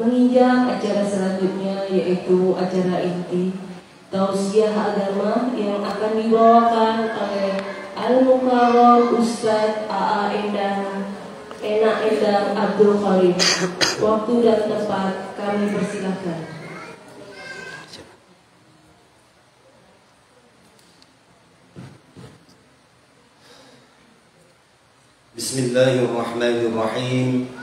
Menginjak acara selanjutnya, yaitu acara inti tausiah agama yang akan dibawakan oleh Al-Mukarram Ustadz A.A. Endang Abdul Khalid. Waktu dan tempat kami persilahkan. Bismillahirrahmanirrahim.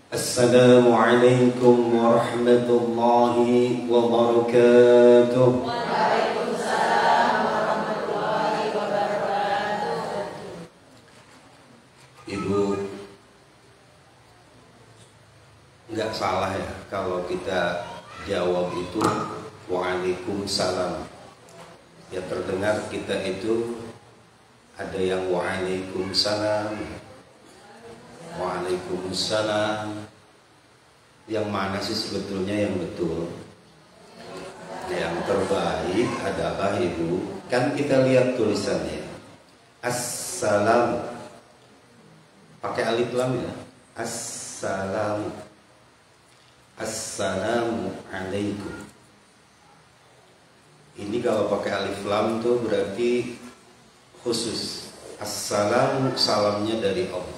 Assalamualaikum warahmatullahi wabarakatuh. Waalaikumsalam warahmatullahi wabarakatuh. Ibu, nggak salah ya kalau kita jawab itu waalaikumsalam. Ya terdengar kita itu ada yang waalaikumsalam, waalaikumsalam. Yang mana sih sebetulnya yang betul? Yang terbaik adalah Ibu, kan kita lihat tulisannya Assalam, pakai alif lam ya. Assalam, Assalamu alaikum. Ini kalau pakai alif lam tuh berarti khusus. Assalamu, salamnya dari Allah.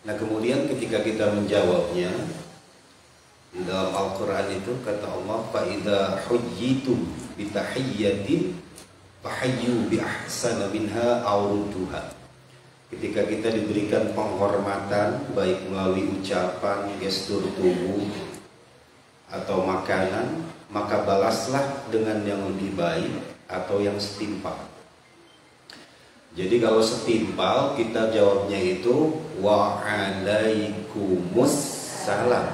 Nah kemudian ketika kita menjawabnya di dalam Al-Quran itu kata Allah, فَإِذَا حُيِّتُمْ بِتَحِيَّةٍ فَحَيُّوا بِأَحْسَنَ مِنْهَا أَوْ رُدُّوهَا. Ketika kita diberikan penghormatan baik melalui ucapan, gestur tubuh atau makanan, maka balaslah dengan yang lebih baik atau yang setimpal. Jadi kalau setimpal kita jawabnya itu wa'alaikumussalam.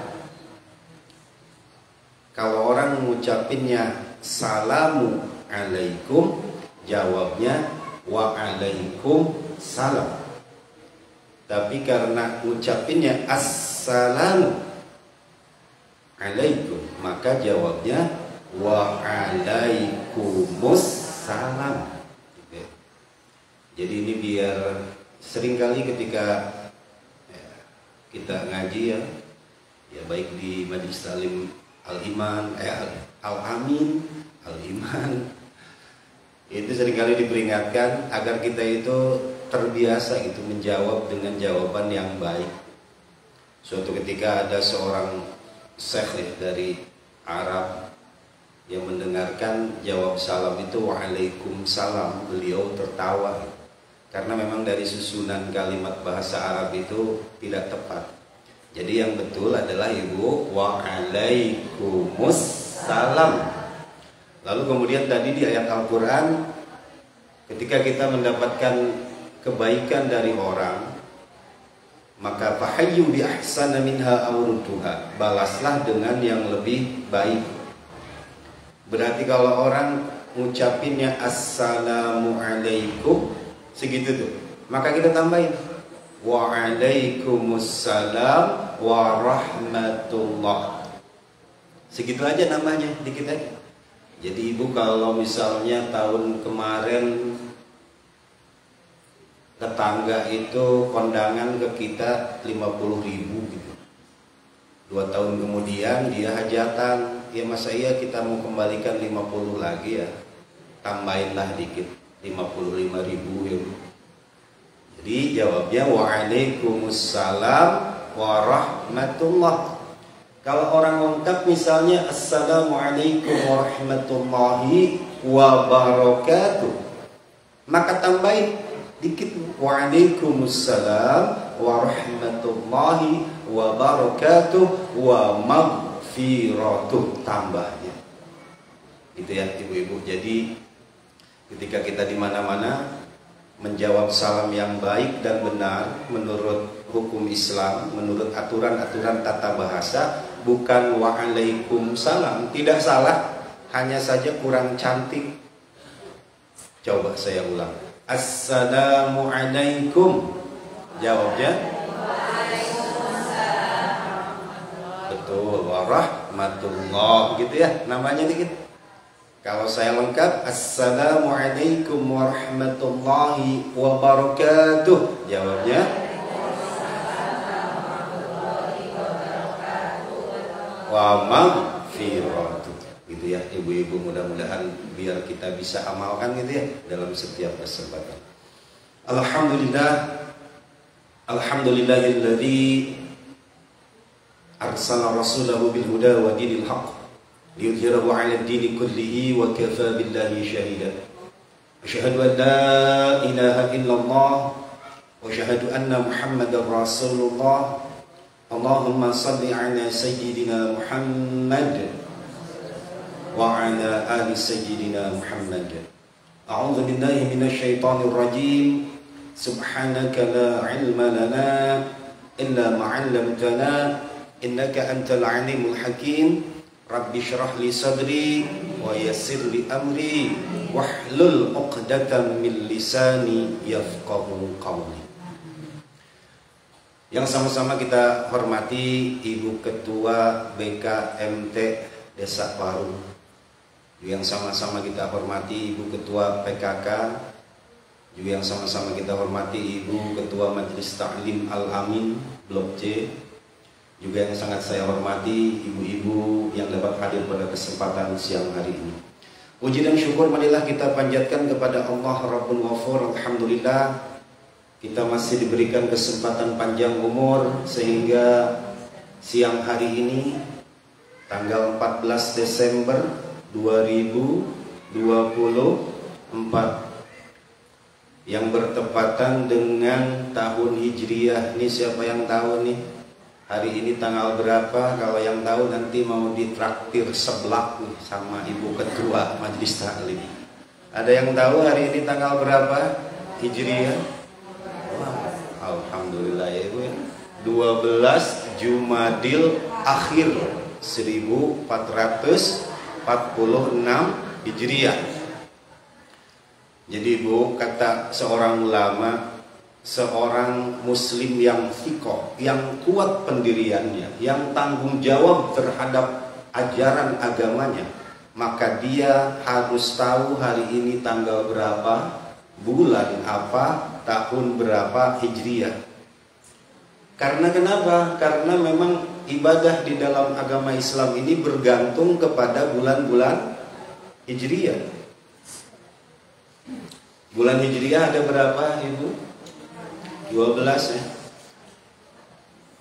Kalau orang mengucapinnya salamu alaikum, jawabnya wa'alaikumsalam. Tapi karena ucapinnya assalamu alaikum, maka jawabnya wa'alaikumussalam. Jadi ini biar seringkali ketika kita ngaji ya baik di Majelis Talim Al-Iman, Al-Amin, Al-Iman, itu seringkali diperingatkan agar kita itu terbiasa gitu menjawab dengan jawaban yang baik. Suatu ketika ada seorang syekh dari Arab yang mendengarkan jawab salam itu waalaikumsalam, beliau tertawa. Karena memang dari susunan kalimat bahasa Arab itu tidak tepat. Jadi yang betul adalah Ibu waalaikumsalam. Lalu kemudian tadi di ayat Al-Quran, ketika kita mendapatkan kebaikan dari orang, maka fahayyu bi ahsana minha aw rudduha, balaslah dengan yang lebih baik. Berarti kalau orang ngucapinnya assalamu alaikum segitu tuh, maka kita tambahin waalaikumsalam warahmatullah. Segitu aja namanya, dikit aja. Jadi Ibu kalau misalnya tahun kemarin tetangga itu kondangan ke kita 50.000 gitu, 2 tahun kemudian dia hajatan, ya masa iya kita mau kembalikan 50 lagi ya, tambahinlah dikit 55.000 ya. Jadi jawabnya waalaikumsalam warahmatullah. Kalau orang lengkap misalnya assalamualaikum warahmatullahi wabarakatuh, maka tambahin dikit waalaikumsalam warahmatullahi wabarakatuh wa maghfiratuh tambahnya. Itu ya ibu-ibu. Jadi ketika kita di mana-mana menjawab salam yang baik dan benar menurut hukum Islam, menurut aturan-aturan tata bahasa, bukan waalaikumsalam, tidak salah, hanya saja kurang cantik. Coba saya ulang. Assalamualaikum. Jawabnya betul, warahmatullah gitu ya namanya dikit. Kalau saya lengkap, Assalamualaikum warahmatullahi wabarakatuh. Jawabnya wa maghfiratuh. Gitu ya ibu-ibu, mudah-mudahan biar kita bisa amalkan gitu ya dalam setiap kesempatan. Alhamdulillah, alhamdulillahilladzi arsala rasulahu bil huda wa dinil haqq liyudhhirahu 'ala ad-dini kullihi wa kafa billahi shahida. Asyhadu an la ilaha illallah wa asyhadu anna Muhammadar Rasulullah. Allahumma shalli 'ala sayyidina Muhammad wa 'ala ali sayyidina Muhammad. A'udzu billahi minasy syaithanir rajim. Subhanaka la 'ilma lana illa ma 'allamtana innaka antal 'alimul hakim. Rabbi syrah li sadri wa yassir li amri wahlul 'uqdatam min lisani yafqahu qawli. Yang sama-sama kita hormati Ibu Ketua BKMT Desa Parung. Yang sama-sama kita hormati Ibu Ketua PKK. Juga yang sama-sama kita hormati Ibu Ketua Majelis Ta'lim Al-Amin Blok C. Juga yang sangat saya hormati ibu-ibu yang dapat hadir pada kesempatan siang hari ini. Puji dan syukur marilah kita panjatkan kepada Allah Rabbul Ghafur. Alhamdulillah kita masih diberikan kesempatan panjang umur sehingga siang hari ini tanggal 14 Desember 2024 yang bertepatan dengan tahun Hijriah. Ini siapa yang tahu nih? Hari ini tanggal berapa? Kalau yang tahu nanti mau ditraktir seblak nih sama Ibu Ketua Majelis Taklim. Ada yang tahu hari ini tanggal berapa Hijriah? Wah, alhamdulillah ya Ibu ya. 12 Jumadil Akhir 1446 Hijriah. Jadi Ibu, kata seorang ulama, seorang muslim yang thiqah, yang kuat pendiriannya, yang tanggung jawab terhadap ajaran agamanya, maka dia harus tahu hari ini tanggal berapa, bulan apa, tahun berapa Hijriah. Karena kenapa? Karena memang ibadah di dalam agama Islam ini bergantung kepada bulan-bulan Hijriah. Bulan Hijriah ada berapa Ibu? 12 ya.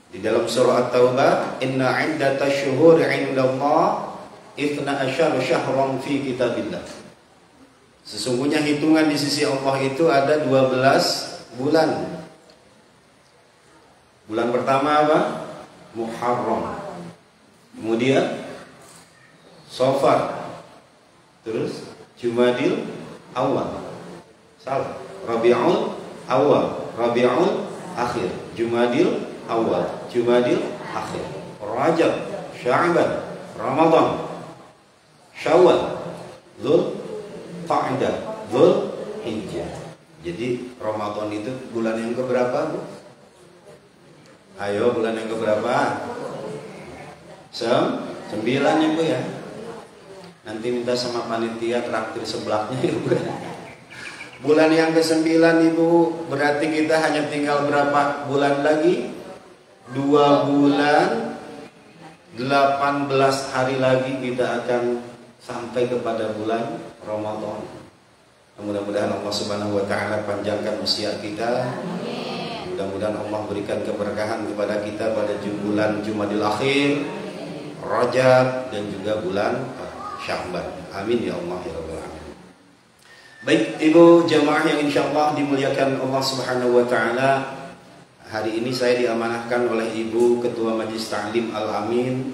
Di dalam surah At-Taubah, inna 'iddatash syuhuri 'indallah 12 syahran fi kitabillah. Sesungguhnya hitungan di sisi Allah itu ada 12 bulan. Bulan pertama apa? Muharram. Kemudian Safar. Terus Jumadil Awal. Salah. Rabiul Awal, Rabiul Akhir, Jumadil Awal, Jumadil Akhir, Rajab, Sya'ban, Ramadan, Syawal, Dzul Qa'dah, Dzul Hijjah. Jadi Ramadan itu bulan yang keberapa, Bu? Ayo, bulan yang keberapa? 9 ya, Bu ya. Nanti minta sama panitia traktir seblaknya ya, Bu. Bulan yang ke-9 Ibu, berarti kita hanya tinggal berapa bulan lagi? 2 bulan 18 hari lagi kita akan sampai kepada bulan Ramadan. Mudah-mudahan Allah Subhanahu wa taala panjangkan usia kita. Mudah-mudahan Allah berikan keberkahan kepada kita pada bulan Jumadil Akhir, Rajab dan juga bulan Sya'ban. Amin ya Allah ya rabbal alamin. Baik Ibu jamaah yang insyaallah dimuliakan Allah Subhanahu wa taala, hari ini saya diamanahkan oleh Ibu Ketua Majelis Ta'lim Al-Amin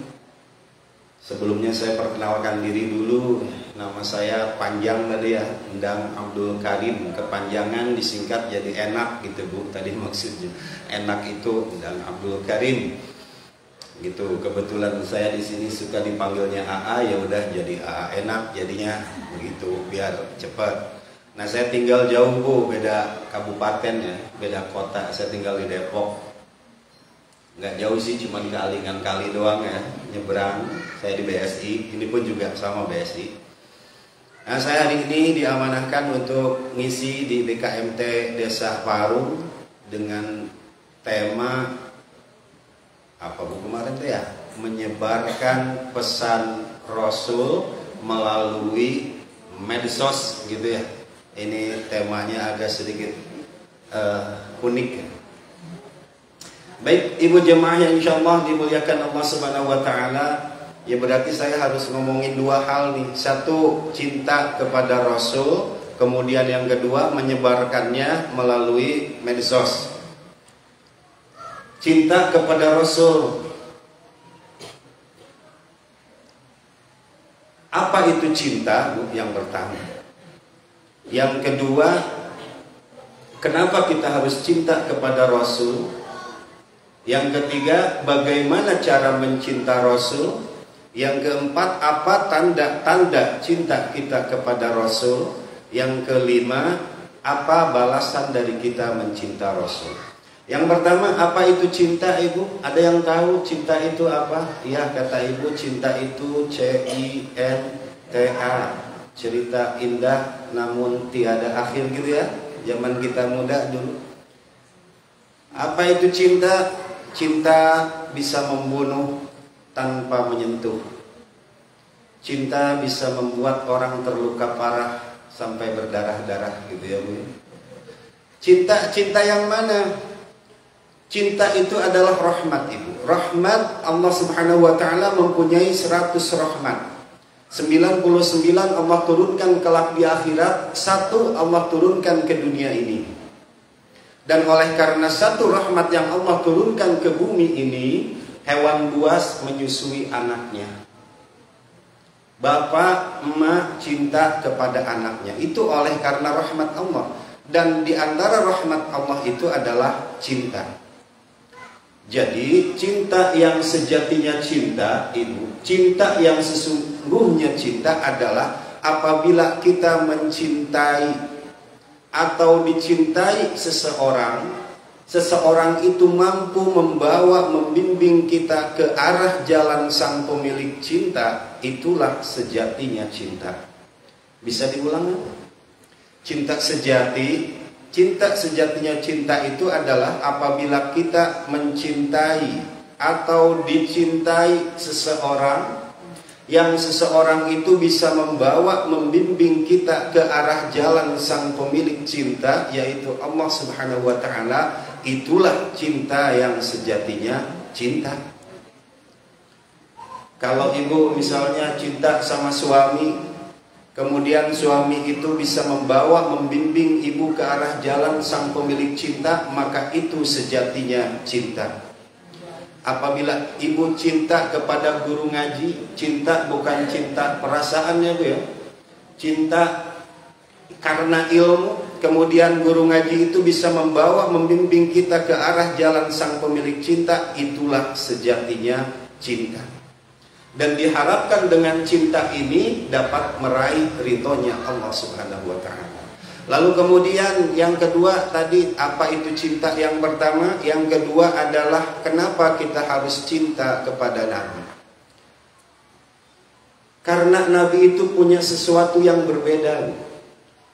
Sebelumnya saya perkenalkan diri dulu. Nama saya panjang tadi ya, Endang Abdul Karim. Kepanjangan disingkat jadi enak gitu Bu. Tadi maksudnya enak itu Endang Abdul Karim. Gitu. Kebetulan saya di sini suka dipanggilnya AA, ya udah jadi AA enak jadinya begitu biar cepat. Nah, saya tinggal jauh Bu, beda kabupaten ya, beda kota. Saya tinggal di Depok. Nggak jauh sih, cuma di Alingan kali doang ya, nyebrang. Saya di BSI, ini pun juga sama BSI. Nah, saya hari ini diamanahkan untuk ngisi di BKMT Desa Parung dengan tema apa Bu kemarin tuh ya? Menyebarkan pesan Rasul melalui medsos gitu ya. Ini temanya agak sedikit unik ya. Baik ibu jemaah yang insyaallah dimuliakan Allah Subhanahu wa taala, ya berarti saya harus ngomongin dua hal nih. Satu, cinta kepada Rasul, kemudian yang kedua menyebarkannya melalui medsos. Cinta kepada Rasul. Apa itu cinta? Yang pertama. Yang kedua, kenapa kita harus cinta kepada Rasul? Yang ketiga, bagaimana cara mencinta Rasul? Yang keempat, apa tanda-tanda cinta kita kepada Rasul? Yang kelima, apa balasan dari kita mencinta Rasul? Yang pertama, apa itu cinta Ibu? Ada yang tahu cinta itu apa? Ya, kata Ibu, cinta itu C-I-N-T-A. Cerita indah namun tiada akhir gitu ya. Zaman kita muda dulu. Apa itu cinta? Cinta bisa membunuh tanpa menyentuh. Cinta bisa membuat orang terluka parah sampai berdarah-darah gitu ya Bu. Cinta yang mana? Cinta itu adalah rahmat Ibu. Rahmat Allah Subhanahu wa taala mempunyai 100 rahmat. 99 Allah turunkan kelak di akhirat, 1 Allah turunkan ke dunia ini. Dan oleh karena 1 rahmat yang Allah turunkan ke bumi ini, hewan buas menyusui anaknya. Bapak, emak cinta kepada anaknya. Itu oleh karena rahmat Allah. Dan di antara rahmat Allah itu adalah cinta. Jadi cinta yang sejatinya cinta Ibu, cinta yang sesungguhnya cinta adalah apabila kita mencintai atau dicintai seseorang, seseorang itu mampu membawa, membimbing kita ke arah jalan sang pemilik cinta, itulah sejatinya cinta. Bisa diulang? Cinta sejati. Cinta sejatinya cinta itu adalah apabila kita mencintai atau dicintai seseorang, yang seseorang itu bisa membawa, membimbing kita ke arah jalan sang pemilik cinta, yaitu Allah Subhanahu wa taala. Itulah cinta yang sejatinya cinta. Kalau Ibu misalnya cinta sama suami, kemudian suami itu bisa membawa, membimbing Ibu ke arah jalan sang pemilik cinta, maka itu sejatinya cinta. Apabila Ibu cinta kepada guru ngaji, cinta bukan cinta perasaannya Bu ya. Cinta karena ilmu, kemudian guru ngaji itu bisa membawa, membimbing kita ke arah jalan sang pemilik cinta, itulah sejatinya cinta. Dan diharapkan dengan cinta ini dapat meraih ridhonya Allah Subhanahu wa ta'ala. Lalu kemudian yang kedua tadi, apa itu cinta? Yang pertama, yang kedua adalah kenapa kita harus cinta kepada Nabi. Karena Nabi itu punya sesuatu yang berbeda.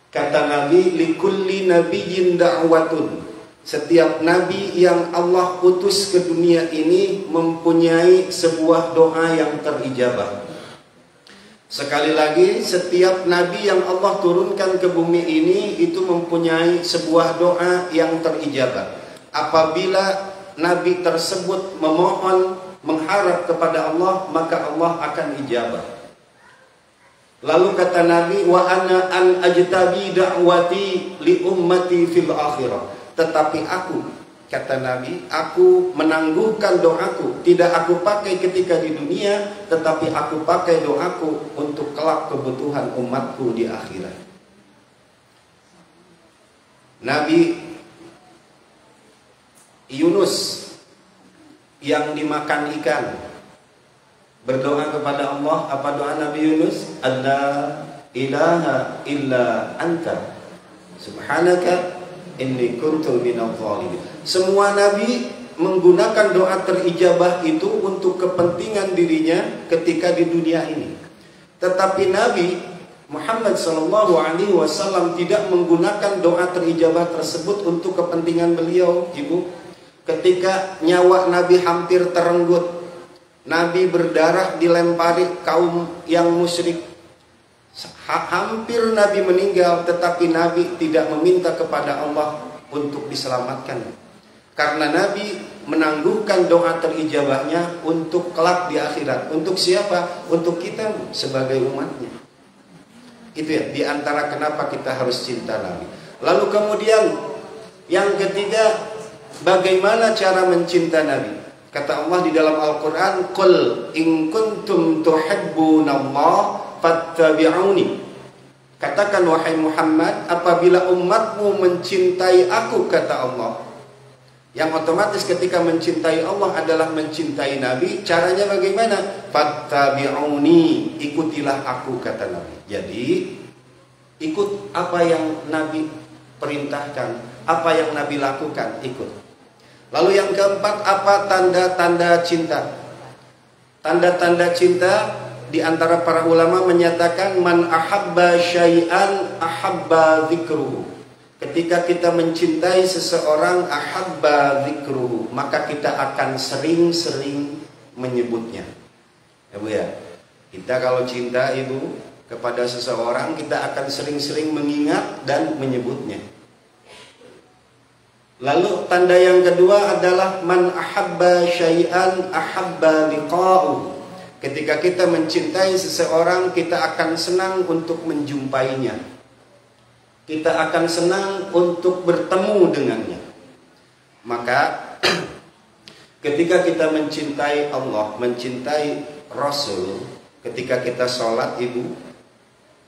Kata Nabi, likulli nabiyyin da'watun. Setiap nabi yang Allah utus ke dunia ini mempunyai sebuah doa yang terijabah. Sekali lagi, setiap nabi yang Allah turunkan ke bumi ini itu mempunyai sebuah doa yang terijabah. Apabila nabi tersebut memohon, mengharap kepada Allah, maka Allah akan ijabah. Lalu kata Nabi, wa ana an ajtabi da'wati li ummati fil akhirah. Tetapi aku kata Nabi, aku menangguhkan doaku. Tidak aku pakai ketika di dunia, tetapi aku pakai doaku untuk kelak kebutuhan umatku di akhirat. Nabi Yunus yang dimakan ikan berdoa kepada Allah. Apa doa Nabi Yunus? Alla ilaha illa anta subhanaka inni kuntu minadh dhalimin. Semua nabi menggunakan doa terijabah itu untuk kepentingan dirinya ketika di dunia ini. Tetapi Nabi Muhammad SAW tidak menggunakan doa terijabah tersebut untuk kepentingan beliau, Ibu. Ketika nyawa Nabi hampir terenggut, Nabi berdarah dilempari kaum yang musyrik, hampir Nabi meninggal, tetapi Nabi tidak meminta kepada Allah untuk diselamatkan. Karena Nabi menangguhkan doa terijabahnya untuk kelak di akhirat. Untuk siapa? Untuk kita sebagai umatnya. Itu ya, diantara kenapa kita harus cinta Nabi. Lalu kemudian yang ketiga, bagaimana cara mencinta Nabi? Kata Allah di dalam Al-Quran, Qul in kuntum tuhibbunallaha fattabi'uni. Katakan wahai Muhammad, apabila umatmu mencintai aku, kata Allah. Yang otomatis ketika mencintai Allah adalah mencintai Nabi. Caranya bagaimana? Fattabi'uni, ikutilah aku, kata Nabi. Jadi ikut apa yang Nabi perintahkan, apa yang Nabi lakukan, ikut. Lalu yang keempat, apa tanda-tanda cinta? Tanda-tanda cinta di antara para ulama menyatakan man ahabba syai'an ahabba dzikruhu. Ketika kita mencintai seseorang, ahabba dzikruhu, maka kita akan sering-sering menyebutnya. Ya Bu ya. Kita kalau cinta Ibu kepada seseorang, kita akan sering-sering mengingat dan menyebutnya. Lalu tanda yang kedua adalah man ahabba syai'an ahabba liqa'u. Ketika kita mencintai seseorang, kita akan senang untuk menjumpainya. Kita akan senang untuk bertemu dengannya. Maka ketika kita mencintai Allah, mencintai Rasul, ketika kita sholat Ibu,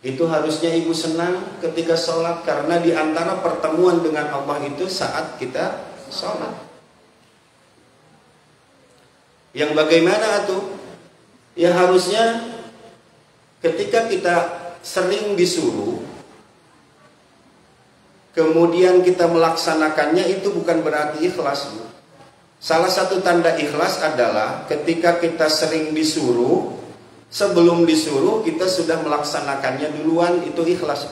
itu harusnya Ibu senang ketika sholat. Karena di antara pertemuan dengan Allah itu saat kita sholat. Yang bagaimana tuh? Ya harusnya ketika kita sering disuruh, kemudian kita melaksanakannya, itu bukan berarti ikhlas. Salah satu tanda ikhlas adalah ketika kita sering disuruh, sebelum disuruh kita sudah melaksanakannya duluan, itu ikhlas.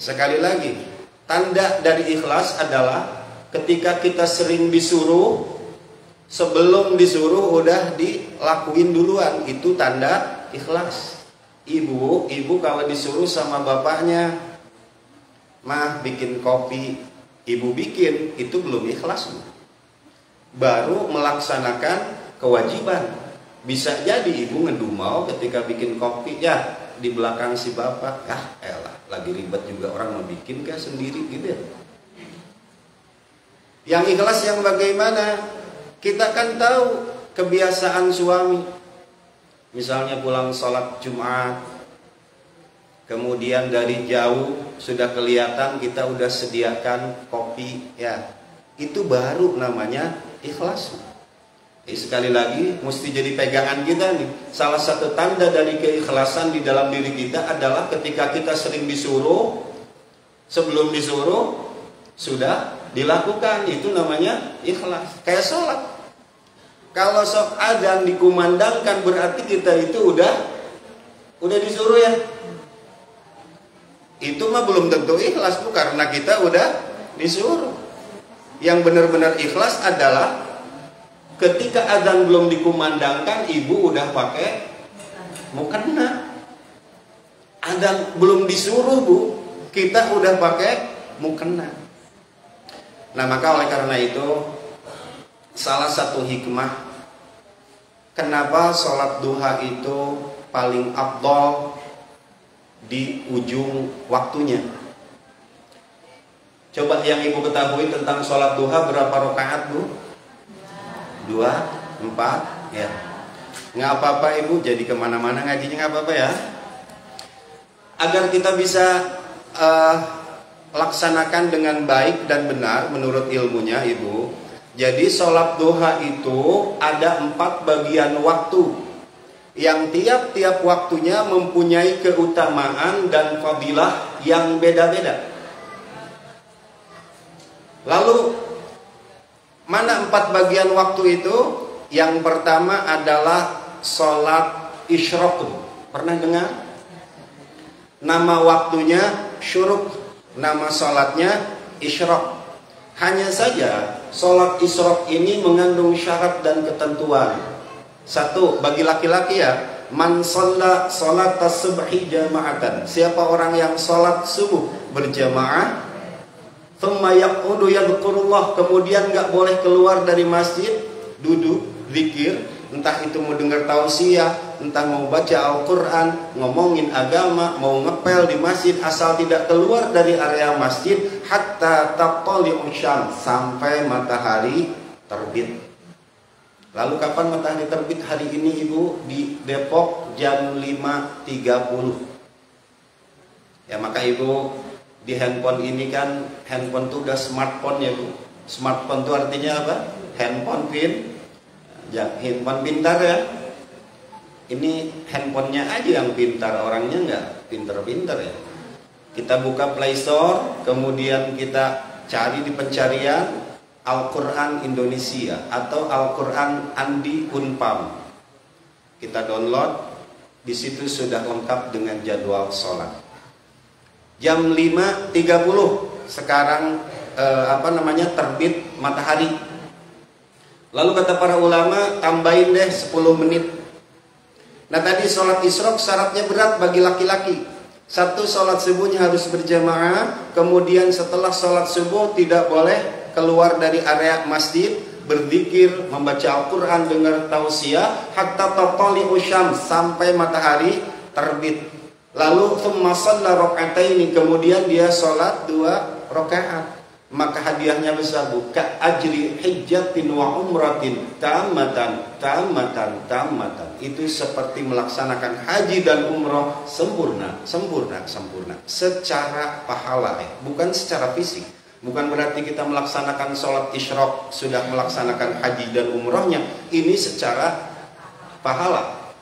Sekali lagi, tanda dari ikhlas adalah ketika kita sering disuruh, sebelum disuruh udah dilakuin duluan, itu tanda ikhlas. Ibu kalau disuruh sama bapaknya, mah bikin kopi, Ibu bikin, itu belum ikhlas. Baru melaksanakan kewajiban. Bisa jadi Ibu ngedumau ketika bikin kopi, ya di belakang si bapak, elah lagi ribet juga orang mau bikin kah sendiri gitu ya. Yang ikhlas yang bagaimana? Kita kan tahu kebiasaan suami. Misalnya pulang sholat Jumat, kemudian dari jauh sudah kelihatan kita udah sediakan kopi, ya itu baru namanya ikhlas. Sekali lagi mesti jadi pegangan kita nih. Salah satu tanda dari keikhlasan di dalam diri kita adalah ketika kita sering disuruh, sebelum disuruh sudah dilakukan, itu namanya ikhlas. Kayak sholat, kalau sok adzan dikumandangkan berarti kita itu udah disuruh ya. Itu mah belum tentu ikhlas Bu, karena kita udah disuruh. Yang benar-benar ikhlas adalah ketika adzan belum dikumandangkan, Ibu udah pakai mukena. Adzan belum disuruh Bu, kita udah pakai mukena. Nah maka oleh karena itu, salah satu hikmah kenapa sholat duha itu paling afdol di ujung waktunya. Coba yang ibu ketahui tentang sholat duha berapa rakaat bu? 2, 4 ya. Nggak apa-apa ibu, jadi kemana-mana ngajinya nggak apa-apa ya. Agar kita bisa laksanakan dengan baik dan benar menurut ilmunya ibu. Jadi sholat duha itu ada 4 bagian waktu yang tiap-tiap waktunya mempunyai keutamaan dan fadilah yang beda-beda. Lalu mana 4 bagian waktu itu? Yang pertama adalah sholat isyraq. Pernah dengar? Nama waktunya syuruk, nama sholatnya isyraq. Hanya saja sholat isyraq ini mengandung syarat dan ketentuan. Satu, bagi laki-laki ya, man shalla sholat as-subhi jama'atan. Siapa orang yang sholat subuh berjamaah, thumma yaqudu yadhkurullah, kemudian gak boleh keluar dari masjid, duduk, zikir, entah itu mau dengar tausiah, entah mau baca Al-Quran, ngomongin agama, mau ngepel di masjid, asal tidak keluar dari area masjid, hatta tattali'u syams, sampai matahari terbit. Lalu kapan matahari terbit hari ini ibu? Di Depok jam 5.30. Ya maka ibu di handphone ini kan, handphone itu udah smartphone ya bu. Smartphone itu artinya apa? Handphone handphone pintar ya. Ini handphonenya aja yang pintar, orangnya nggak pintar-pintar ya. Kita buka Play Store, kemudian kita cari di pencarian Al-Quran Indonesia atau Al-Quran Andi Unpam. Kita download, di situ sudah lengkap dengan jadwal sholat. Jam 5.30 sekarang terbit matahari. Lalu kata para ulama, tambahin deh 10 menit. Nah tadi sholat isyraq syaratnya berat bagi laki-laki. Satu, sholat subuhnya harus berjamaah. Kemudian setelah sholat subuh tidak boleh keluar dari area masjid, berzikir, membaca Al-Quran, dengar tausiah, hatta tattali'u syams, sampai matahari terbit. Lalu thumma shalla raka'ataini, kemudian dia sholat 2 rakaat. Maka hadiahnya besar bu, ka ajri hijjatin wa umratin tamatan. Itu seperti melaksanakan haji dan umrah sempurna secara pahala, bukan secara fisik. Bukan berarti kita melaksanakan sholat isyraq sudah melaksanakan haji dan umrahnya. Ini secara pahala.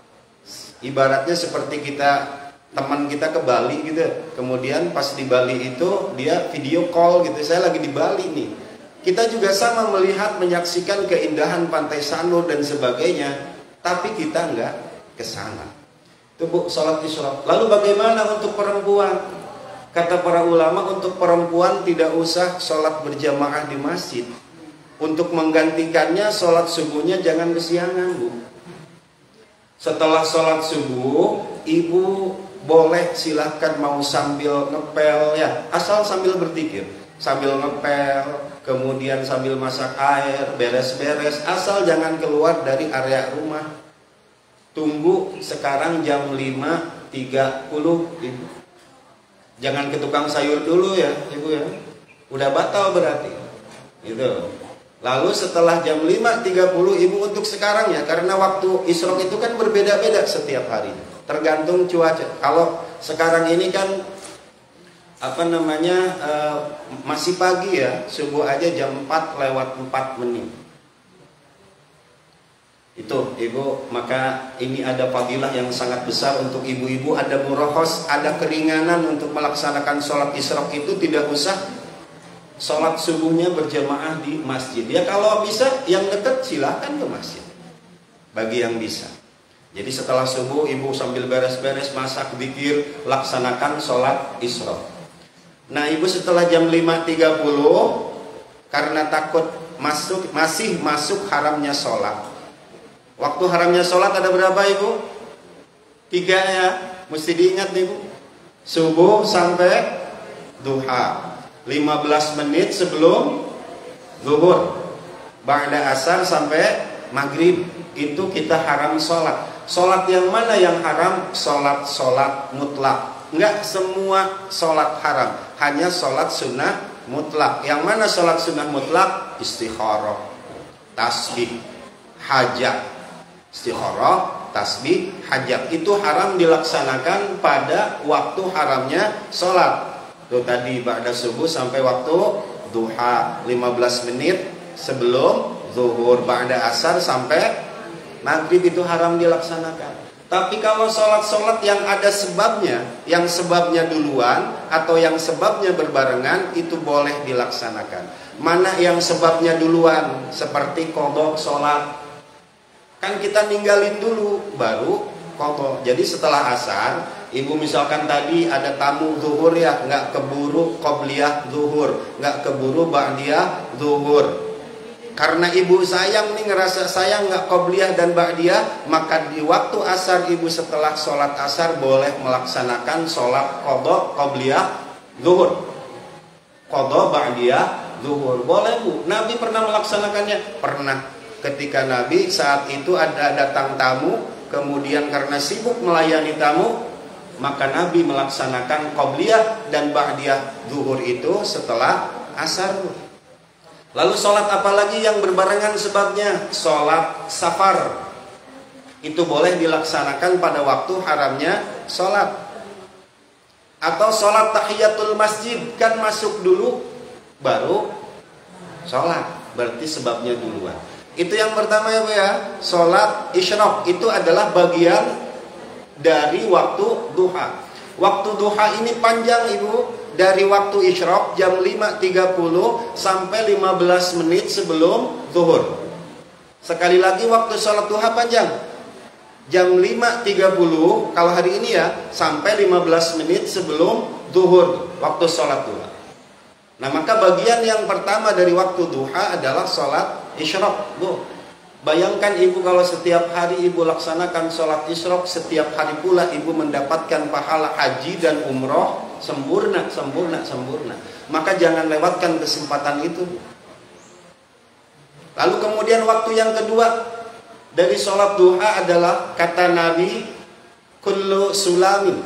Ibaratnya seperti teman kita ke Bali gitu. Kemudian pas di Bali itu dia video call gitu. Saya lagi di Bali nih. Kita juga sama melihat, menyaksikan keindahan Pantai Sanur dan sebagainya. Tapi kita nggak ke sana. Itu bu, sholat isyraq. Lalu bagaimana untuk perempuan? Kata para ulama, untuk perempuan tidak usah sholat berjamaah di masjid. Untuk menggantikannya, sholat subuhnya jangan kesiangan bu. Setelah sholat subuh, ibu boleh silahkan mau sambil ngepel ya, asal sambil berzikir, sambil ngepel, kemudian sambil masak air, beres-beres, asal jangan keluar dari area rumah. Tunggu sekarang jam 5.30 ibu. Jangan ke tukang sayur dulu ya ibu ya, udah batal berarti gitu. Lalu setelah jam 5.30 ibu untuk sekarang ya, karena waktu isyraq itu kan berbeda-beda setiap hari, tergantung cuaca. Kalau sekarang ini kan masih pagi ya, subuh aja jam 4:04. Itu ibu, maka ini ada fadilah yang sangat besar untuk ibu-ibu. Ada murahos, ada keringanan untuk melaksanakan sholat isyraq itu. Tidak usah sholat subuhnya berjamaah di masjid. Ya kalau bisa yang dekat silahkan ke masjid, bagi yang bisa. Jadi setelah subuh ibu sambil beres-beres, masak, zikir, laksanakan sholat isyraq. Nah ibu setelah jam 5.30, karena takut masih masuk haramnya sholat. Waktu haramnya sholat ada berapa ibu? 3 ya, mesti diingat ibu. Subuh sampai duha, 15 menit sebelum zuhur, ba'da asar sampai maghrib, itu kita haram sholat. Sholat yang mana yang haram? Sholat mutlak. Enggak semua sholat haram, hanya sholat sunnah mutlak. Yang mana sholat sunnah mutlak? Istikharah, tasbih, hajat. Istikharah, tasbih, hajat itu haram dilaksanakan pada waktu haramnya sholat. Itu tadi ba'da subuh sampai waktu duha, 15 menit sebelum zuhur. Ba'da asar sampai maghrib itu haram dilaksanakan. Tapi kalau sholat-sholat yang ada sebabnya, yang sebabnya duluan atau yang sebabnya berbarengan, itu boleh dilaksanakan. Mana yang sebabnya duluan? Seperti qadha sholat, kan kita ninggalin dulu baru qadha. Jadi setelah asar, ibu misalkan tadi ada tamu zuhur ya, nggak keburu qobliyah zuhur, nggak keburu ba'diyah zuhur. Karena ibu sayang nih, ngerasa sayang nggak qobliyah dan ba'diyah, maka di waktu asar ibu setelah sholat asar boleh melaksanakan sholat qadha qobliyah zuhur, qadha ba'diyah zuhur. Boleh bu. Nabi pernah melaksanakannya? Pernah. Ketika Nabi saat itu ada datang tamu, kemudian karena sibuk melayani tamu, maka Nabi melaksanakan qobliyah dan ba'diyah zuhur itu setelah asar. Lalu sholat apa lagi yang berbarengan sebabnya? Sholat safar, itu boleh dilaksanakan pada waktu haramnya sholat. Atau sholat tahiyatul masjid, kan masuk dulu baru sholat, berarti sebabnya duluan. Itu yang pertama ya Bu ya. Sholat isyraq itu adalah bagian dari waktu duha. Waktu duha ini panjang ibu. Dari waktu isyraq jam 5.30 sampai 15 menit sebelum zuhur. Sekali lagi waktu sholat duha panjang. Jam 5.30 kalau hari ini ya, sampai 15 menit sebelum zuhur waktu sholat duha. Nah maka bagian yang pertama dari waktu duha adalah sholat isyraq Bu. Bayangkan ibu kalau setiap hari ibu laksanakan sholat isyraq, setiap hari pula ibu mendapatkan pahala haji dan umroh sempurna. Maka jangan lewatkan kesempatan itu. Lalu kemudian waktu yang kedua dari sholat duha adalah kata Nabi, kullu sulamin,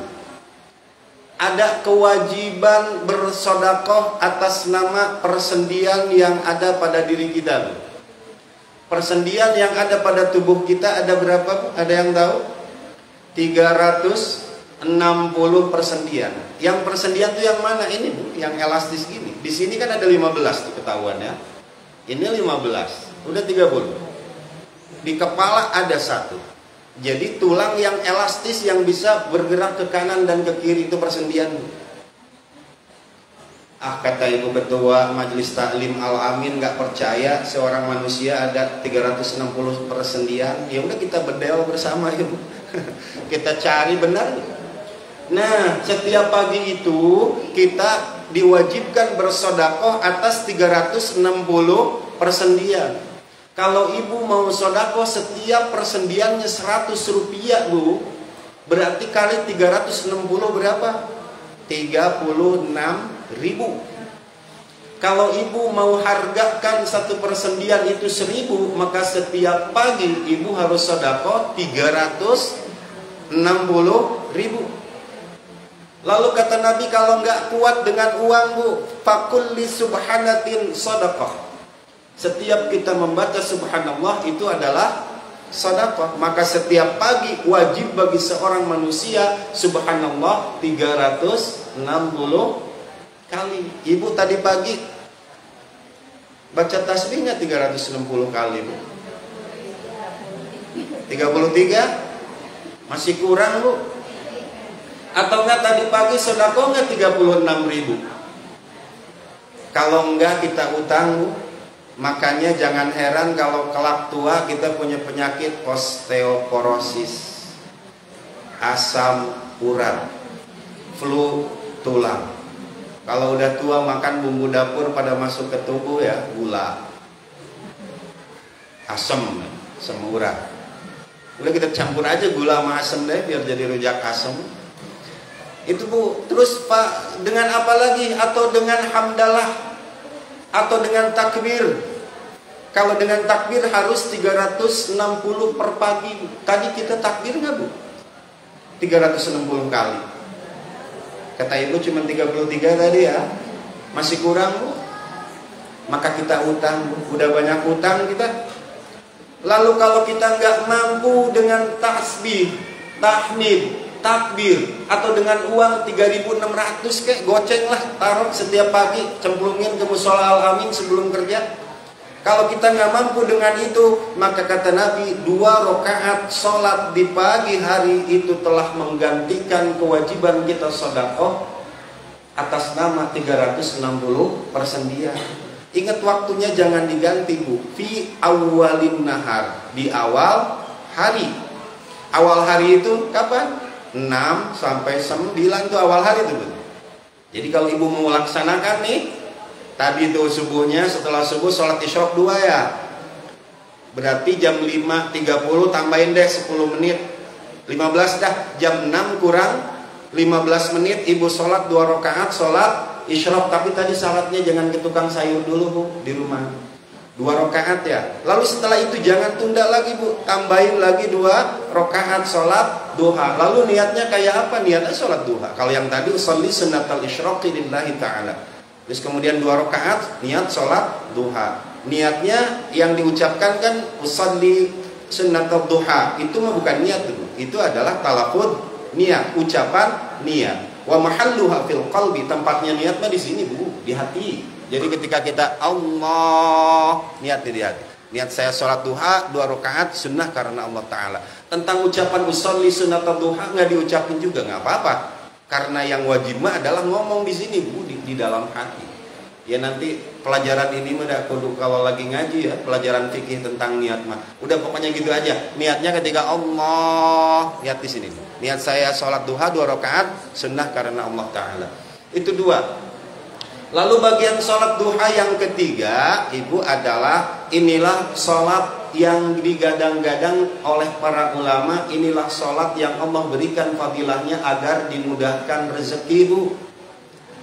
ada kewajiban bersedekah atas nama persendian yang ada pada diri kita. Persendian yang ada pada tubuh kita ada berapa? Ada yang tahu? 360 persendian. Yang persendian itu yang mana? Ini Bu, yang elastis gini. Di sini kan ada 15 tuh ketahuan ya. Ini 15, udah 30. Di kepala ada 1. Jadi tulang yang elastis yang bisa bergerak ke kanan dan ke kiri itu persendian. Kata ibu ketua majelis taklim Al-Amin, nggak percaya seorang manusia ada 360 persendian. Ya udah kita berdeo bersama ibu. Kita cari benar. Nah setiap pagi itu kita diwajibkan bersedekah atas 360 persendian. Kalau ibu mau sedekah setiap persendiannya 100 rupiah Bu, berarti kali 360 berapa? 36.000. Kalau ibu mau hargakan satu persendian itu 1.000, maka setiap pagi ibu harus sedekah 360.000. Lalu kata Nabi kalau nggak kuat dengan uang Bu, fakulli subhanatin sedekah. Setiap kita membaca subhanallah itu adalah sedekah. Maka setiap pagi wajib bagi seorang manusia subhanallah 360 kali. Ibu tadi pagi baca tasbihnya 360 kali Bu. 33 masih kurang Bu. Atau enggak tadi pagi sedekahnya 36.000. Kalau enggak kita utang Bu. Makanya jangan heran kalau kelak tua kita punya penyakit osteoporosis, asam urat, flu tulang. Kalau udah tua makan bumbu dapur pada masuk ke tubuh ya, gula, asam urat. Udah kita campur aja gula sama asam deh biar jadi rujak asam. Itu Bu. Terus Pak, dengan apa lagi? Atau dengan hamdalah, atau dengan takbir. Kalau dengan takbir harus 360 per pagi. Tadi kita takbir nggak Bu? 360 kali. Kata ibu cuma 33 tadi ya. Masih kurang Bu? Maka kita utang Bu. Udah banyak utang kita. Lalu kalau kita nggak mampu dengan tasbih, tahmid, takbir, atau dengan uang 3.600 kayak goceng lah, taruh setiap pagi, cemplungin ke musola Al-Amin sebelum kerja. Kalau kita nggak mampu dengan itu, maka kata Nabi, 2 rakaat sholat di pagi hari itu telah menggantikan kewajiban kita sedekah atas nama 360 persendian. Ingat waktunya jangan diganti Bu. Fi awalin nahar, di awal hari. Awal hari itu kapan? 6 sampai 9 itu awal hari itu Bu. Jadi kalau ibu mau laksanakan nih, tadi tuh subuhnya, setelah subuh sholat isyraq 2 ya. Berarti jam 5.30 tambahin deh 10 menit. 15 dah, jam 6 kurang 15 menit ibu sholat 2 rakaat sholat isyraq. Tapi tadi syaratnya jangan ke tukang sayur dulu Bu, di rumah 2 rakaat ya. Lalu setelah itu jangan tunda lagi Bu, tambahin lagi 2 rakaat sholat duha. Lalu niatnya kayak apa? Niatnya sholat duha. Kalau yang tadi usolli sunnatal isyraqi lillahi ta'ala. Terus kemudian 2 rakaat niat sholat duha. Niatnya yang diucapkan kan usolli sunnatal duha. Itu mah bukan niat dulu. Itu adalah talafud niat, ucapan niat. Wa mahalluha fil qalbi, tempatnya niat mah di sini Bu, di hati. Jadi ketika kita Allah, niat di hati. Niat saya sholat duha 2 rakaat sunnah karena Allah Ta'ala. Tentang ucapan usolli sunnatal duha nggak diucapin juga nggak apa-apa. Karena yang wajib mah adalah ngomong di sini Bu, di dalam hati. Ya nanti pelajaran ini mah kudu kalau lagi ngaji ya, pelajaran fikih tentang niat mah. Udah pokoknya gitu aja. Niatnya ketika Allah, niat di sini. Niat saya sholat duha 2 rakaat sunnah karena Allah Ta'ala. Itu 2. Lalu bagian sholat duha yang ketiga, Ibu, adalah inilah sholat yang digadang-gadang oleh para ulama. Inilah sholat yang Allah berikan fadilahnya agar dimudahkan rezeki Bu.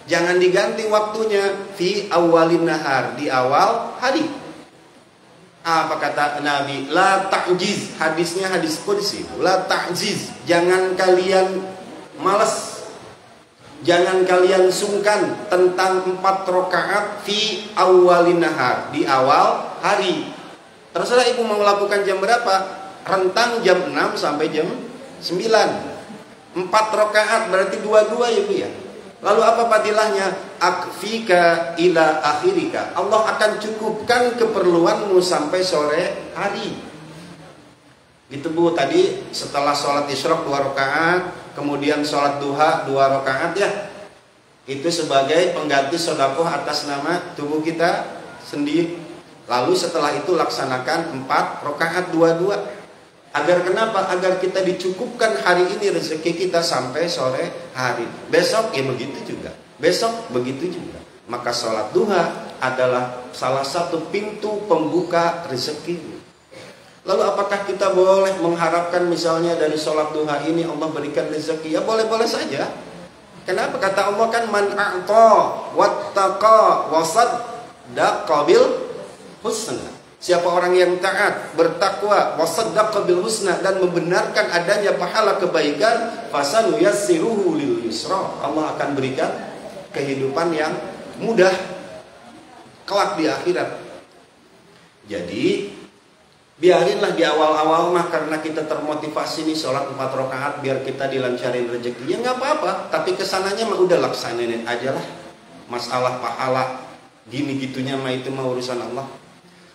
Jangan diganti waktunya. Fi awalin nahar, di awal hari. Apa kata Nabi? La ta'jiz. Hadisnya hadis qudsi. La ta'jiz. Jangan kalian malas, jangan kalian sungkan tentang 4 rakaat fi awalin nahar, di awal hari. Terserah ibu mau melakukan jam berapa. Rentang jam 6 sampai jam 9. 4 rakaat berarti 2-2 ya Bu ya. Lalu apa fadilahnya? Akfika ila akhirika. Allah akan cukupkan keperluanmu sampai sore hari. Gitu Bu, tadi setelah sholat isyraq 2 rakaat, kemudian sholat duha 2 rakaat ya. Itu sebagai pengganti sedekah atas nama tubuh kita sendiri. Lalu setelah itu laksanakan 4 rakaat 2-2. Agar kenapa? Agar kita dicukupkan hari ini rezeki kita sampai sore hari. Besok ya begitu juga. Besok begitu juga. Maka sholat duha adalah salah satu pintu pembuka rezeki. Lalu apakah kita boleh mengharapkan misalnya dari sholat duha ini Allah berikan rezeki? Ya boleh-boleh saja. Kenapa? Kata Allah kan man a'ta wattaqa wasaddaqa bil husna. Siapa orang yang taat, bertakwa, wasaddaqa bil husna, dan membenarkan adanya pahala kebaikan, fasanuyassiruhu lil yusra. Allah akan berikan kehidupan yang mudah kelak di akhirat. Jadi biarinlah di awal-awal mah karena kita termotivasi nih sholat 4 rakaat biar kita dilancarin rezeki. Ya nggak apa-apa, tapi kesananya mah udah laksanain aja lah. Masalah pahala gini gitunya mah itu mah urusan Allah.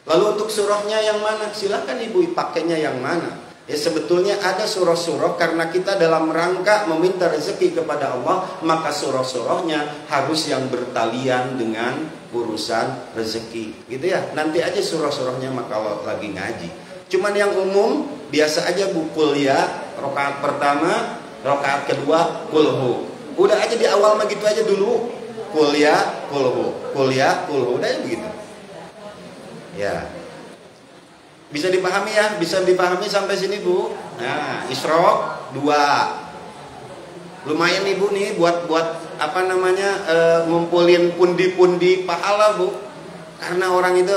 Lalu untuk surahnya yang mana? Silakan ibu pakainya yang mana? Ya sebetulnya ada surah-surah karena kita dalam rangka meminta rezeki kepada Allah, maka surah-surahnya harus yang bertalian dengan urusan rezeki, gitu ya. Nanti aja surah-surahnya mah kalau lagi ngaji. Cuman yang umum biasa aja Bu, qul ya, rakaat pertama, rakaat kedua qulhu. Udah aja di awal mah gitu aja dulu. Qul ya, qulhu. Qul ya, qulhu. Udah ya begitu. Ya, bisa dipahami ya, bisa dipahami sampai sini Bu. Nah, isyraq 2, lumayan ibu nih buat apa namanya ngumpulin pundi-pundi pahala Bu. Karena orang itu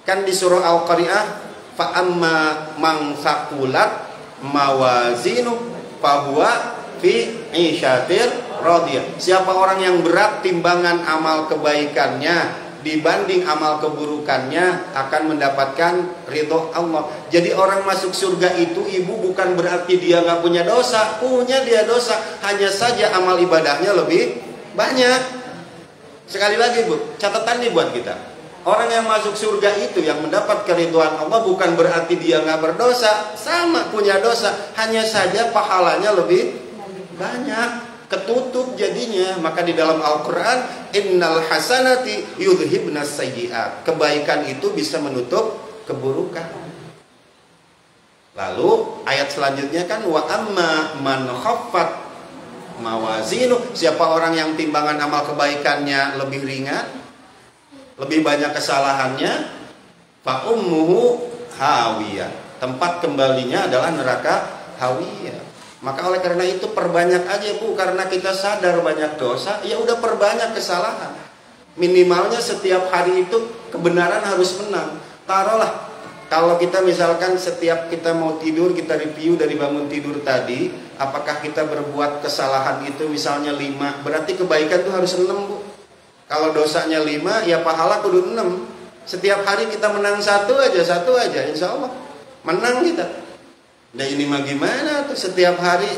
kan di surah Al-Qari'ah, fa amma man thaqulat mawazinu fahuwa fi 'isyatir radiyah. Siapa orang yang berat timbangan amal kebaikannya dibanding amal keburukannya akan mendapatkan ridho Allah. Jadi orang masuk surga itu, ibu, bukan berarti dia nggak punya dosa. Punya dia dosa, hanya saja amal ibadahnya lebih banyak. Sekali lagi Bu, catatan nih buat kita. Orang yang masuk surga itu yang mendapat keridhaan Allah bukan berarti dia nggak berdosa. Sama punya dosa, hanya saja pahalanya lebih banyak. Ketutup jadinya. Maka di dalam Al-Quran, innal hasanati yudhibnas sayyi'at. Kebaikan itu bisa menutup keburukan. Lalu ayat selanjutnya kan, wa amma man khaffat mawazinu. Siapa orang yang timbangan amal kebaikannya lebih ringan, lebih banyak kesalahannya, fa ummuhu hawiyah. Tempat kembalinya adalah neraka hawiyah. Maka oleh karena itu perbanyak aja Bu, karena kita sadar banyak dosa, ya udah perbanyak kesalahan. Minimalnya setiap hari itu kebenaran harus menang. Taruhlah kalau kita misalkan setiap kita mau tidur, kita review dari bangun tidur tadi, apakah kita berbuat kesalahan itu misalnya 5, berarti kebaikan itu harus 6 Bu. Kalau dosanya 5, ya pahala kudu 6. Setiap hari kita menang satu aja, insya Allah menang kita. Nah ini mah gimana tuh, setiap hari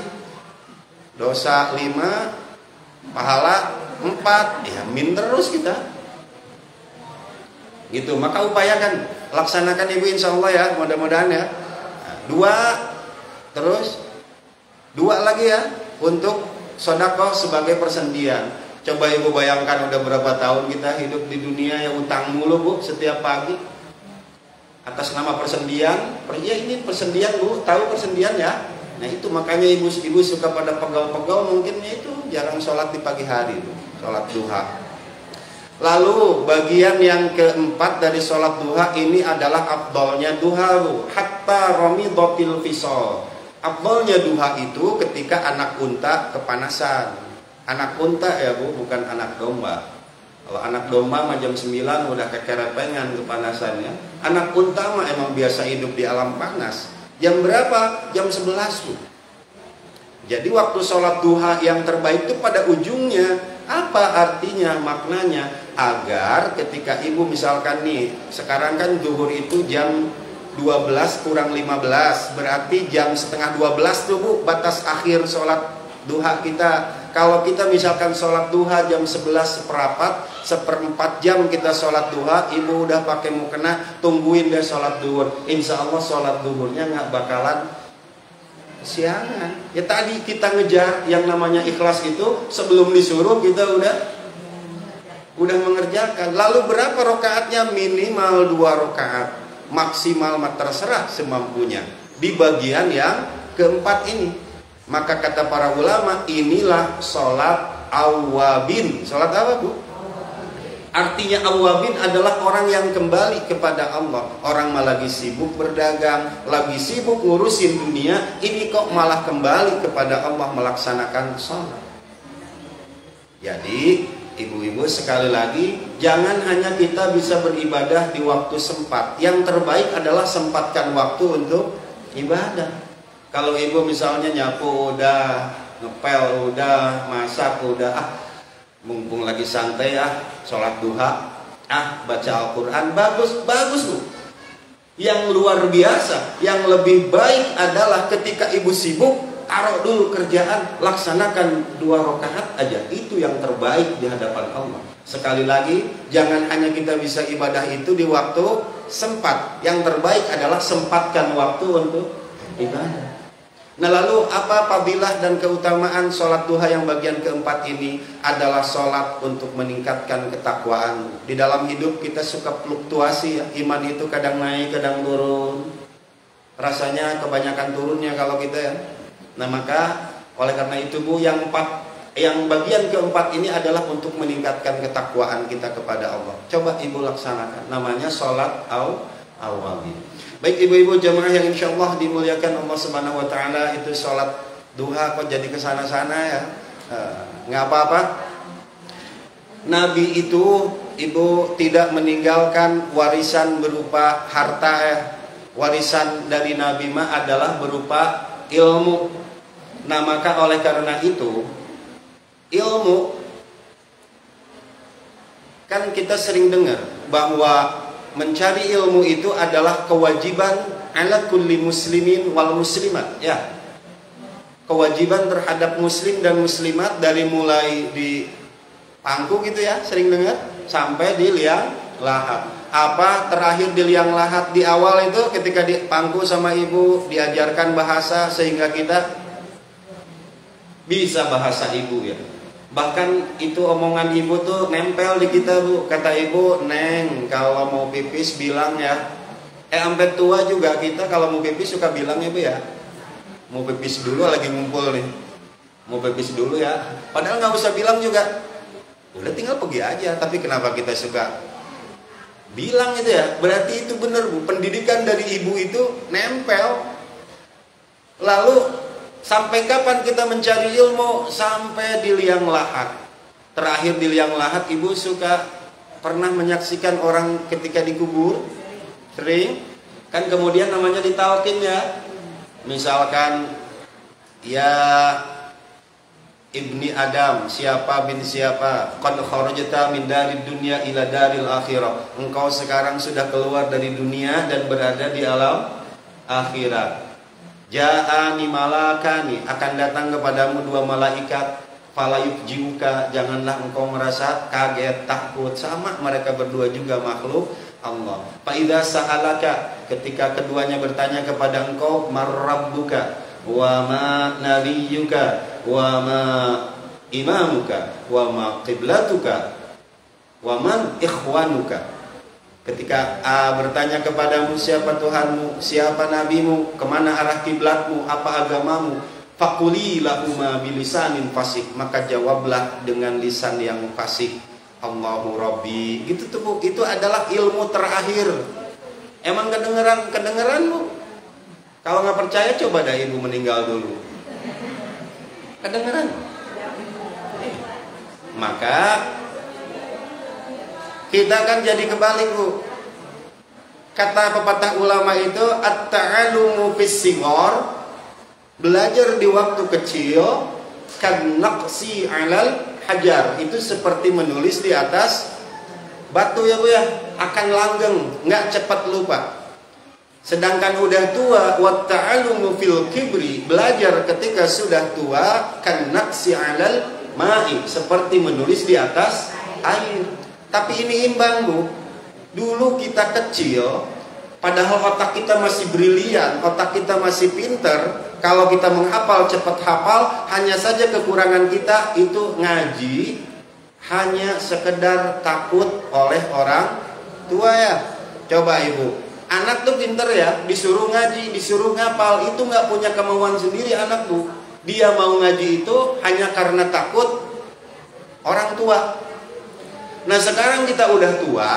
dosa 5, pahala 4, ya min terus kita. Gitu, maka upayakan, laksanakan Ibu insya Allah ya, mudah-mudahan ya. 2, terus 2 lagi ya, untuk sedekah sebagai persendian. Coba Ibu bayangkan udah berapa tahun kita hidup di dunia yang utang mulu Bu, setiap pagi. Atas nama persendian, ya ini persendian Bu, tahu persendian ya? Nah itu makanya ibu-ibu suka pada pegal-pegal, mungkin itu jarang sholat di pagi hari, sholat duha. Lalu bagian yang keempat dari sholat duha ini adalah afdolnya duha Bu, hatta ramidatil fisal. Afdolnya duha itu ketika anak unta kepanasan. Anak unta ya Bu, bukan anak domba. Kalau anak domba mah jam 9 udah kekerepengan kepanasannya. Anak unta mah emang biasa hidup di alam panas. Jam berapa? Jam 11 Bu. Jadi waktu sholat duha yang terbaik itu pada ujungnya. Apa artinya, maknanya? Agar ketika ibu misalkan nih, sekarang kan zuhur itu jam 12 kurang 15. Berarti jam setengah 12 tuh Bu, batas akhir sholat duha kita. Kalau kita misalkan sholat duha jam 11 seperempat jam kita sholat duha, ibu udah pakai mukena, tungguin deh sholat duhur. Insya Allah sholat duhurnya nggak bakalan siangan. Ya tadi kita ngejar yang namanya ikhlas itu, sebelum disuruh kita udah mengerjakan. Lalu berapa rokaatnya? Minimal 2 rokaat, maksimal terserah semampunya. Di bagian yang keempat ini. Maka kata para ulama, inilah sholat awwabin. Sholat apa Bu? Artinya awwabin adalah orang yang kembali kepada Allah. Orang malah lagi sibuk berdagang, lagi sibuk ngurusin dunia, ini kok malah kembali kepada Allah melaksanakan sholat. Jadi ibu-ibu sekali lagi, jangan hanya kita bisa beribadah di waktu sempat. Yang terbaik adalah sempatkan waktu untuk ibadah. Kalau ibu misalnya nyapu udah, ngepel udah, masak udah, mumpung lagi santai sholat duha, baca Al-Quran, bagus Bu. Yang luar biasa, yang lebih baik adalah ketika ibu sibuk, taruh dulu kerjaan, laksanakan 2 rakaat aja. Itu yang terbaik di hadapan Allah. Sekali lagi, jangan hanya kita bisa ibadah itu di waktu sempat. Yang terbaik adalah sempatkan waktu untuk ibadah. Nah lalu apa fadilah dan keutamaan sholat duha yang bagian keempat ini? Adalah sholat untuk meningkatkan ketakwaan. Di dalam hidup kita suka fluktuasi ya. Iman itu kadang naik, kadang turun. Rasanya kebanyakan turunnya kalau kita ya. Nah maka oleh karena itu Bu, yang bagian keempat ini adalah untuk meningkatkan ketakwaan kita kepada Allah. Coba ibu laksanakan. Namanya sholat awwabin. Baik ibu-ibu jemaah yang insya Allah dimuliakan Allah Subhanahu Wa Taala, itu sholat duha kok jadi kesana-sana ya, nggak apa-apa. Nabi itu ibu tidak meninggalkan warisan berupa harta ya. Warisan dari Nabi mah adalah berupa ilmu. Nah maka oleh karena itu ilmu, kan kita sering dengar bahwa mencari ilmu itu adalah kewajiban ala kulli muslimin wal muslimat, ya. Kewajiban terhadap muslim dan muslimat dari mulai di pangku gitu ya, sering dengar, sampai di liang lahat. Apa terakhir di liang lahat di awal itu ketika di pangku sama ibu diajarkan bahasa sehingga kita bisa bahasa ibu ya. Bahkan itu omongan ibu tuh nempel di kita, Bu. Kata ibu, "Neng, kalau mau pipis bilang ya." Sampai tua juga kita kalau mau pipis suka bilang ya, Bu ya. Mau pipis dulu, lagi ngumpul nih. Mau pipis dulu ya. Padahal nggak usah bilang juga. Udah tinggal pergi aja. Tapi kenapa kita suka bilang itu ya? Berarti itu benar, Bu. Pendidikan dari ibu itu nempel. Lalu sampai kapan kita mencari ilmu? Sampai di liang lahat. Terakhir di liang lahat, ibu suka pernah menyaksikan orang ketika dikubur. Sering. Kan kemudian namanya ditalkin ya. Misalkan, ya ibni Adam, siapa bin siapa, qad kharajta min darid dunya ila daril akhirah. Engkau sekarang sudah keluar dari dunia dan berada di alam akhirat. Ja'ani malakani, akan datang kepadamu dua malaikat. Fala yufjiuka, janganlah engkau merasa kaget, takut. Sama, mereka berdua juga makhluk Allah. Fa idza sa'alaka, ketika keduanya bertanya kepada engkau, marrabbuka wa ma nabiyuka wa ma imamuka wa ma qiblatuka wa man ikhwanuka. Ketika bertanya kepadamu, siapa Tuhanmu, siapa nabimu, kemana arah kiblatmu, apa agamamu, faquli lahuma bilisanin fasih, maka jawablah dengan lisan yang fasih. Allahu Rabbi. Gitu tuh, Bu. Itu adalah ilmu terakhir. Emang kedengeran Bu? Kalau nggak percaya coba dah ibu meninggal dulu. Kedengeran. Maka kita kan jadi kebalik, Bu. Kata pepatah ulama itu, at-ta'alumu fis-sighar, belajar di waktu kecil, kan naqsi 'alal hajar, itu seperti menulis di atas batu ya, Bu ya, akan langgeng, nggak cepat lupa. Sedangkan udah tua, wa ta'alumu fil kibri, belajar ketika sudah tua, kan naqsi 'alal ma'i, seperti menulis di atas air. Tapi ini imbang, Bu. Dulu kita kecil, padahal otak kita masih brilian, otak kita masih pinter. Kalau kita menghafal, cepat hafal. Hanya saja kekurangan kita itu ngaji hanya sekedar takut oleh orang tua ya. Coba ibu, anak tuh pinter ya, disuruh ngaji, disuruh ngapal, itu nggak punya kemauan sendiri anak tuh. Dia mau ngaji itu hanya karena takut orang tua. Nah sekarang kita udah tua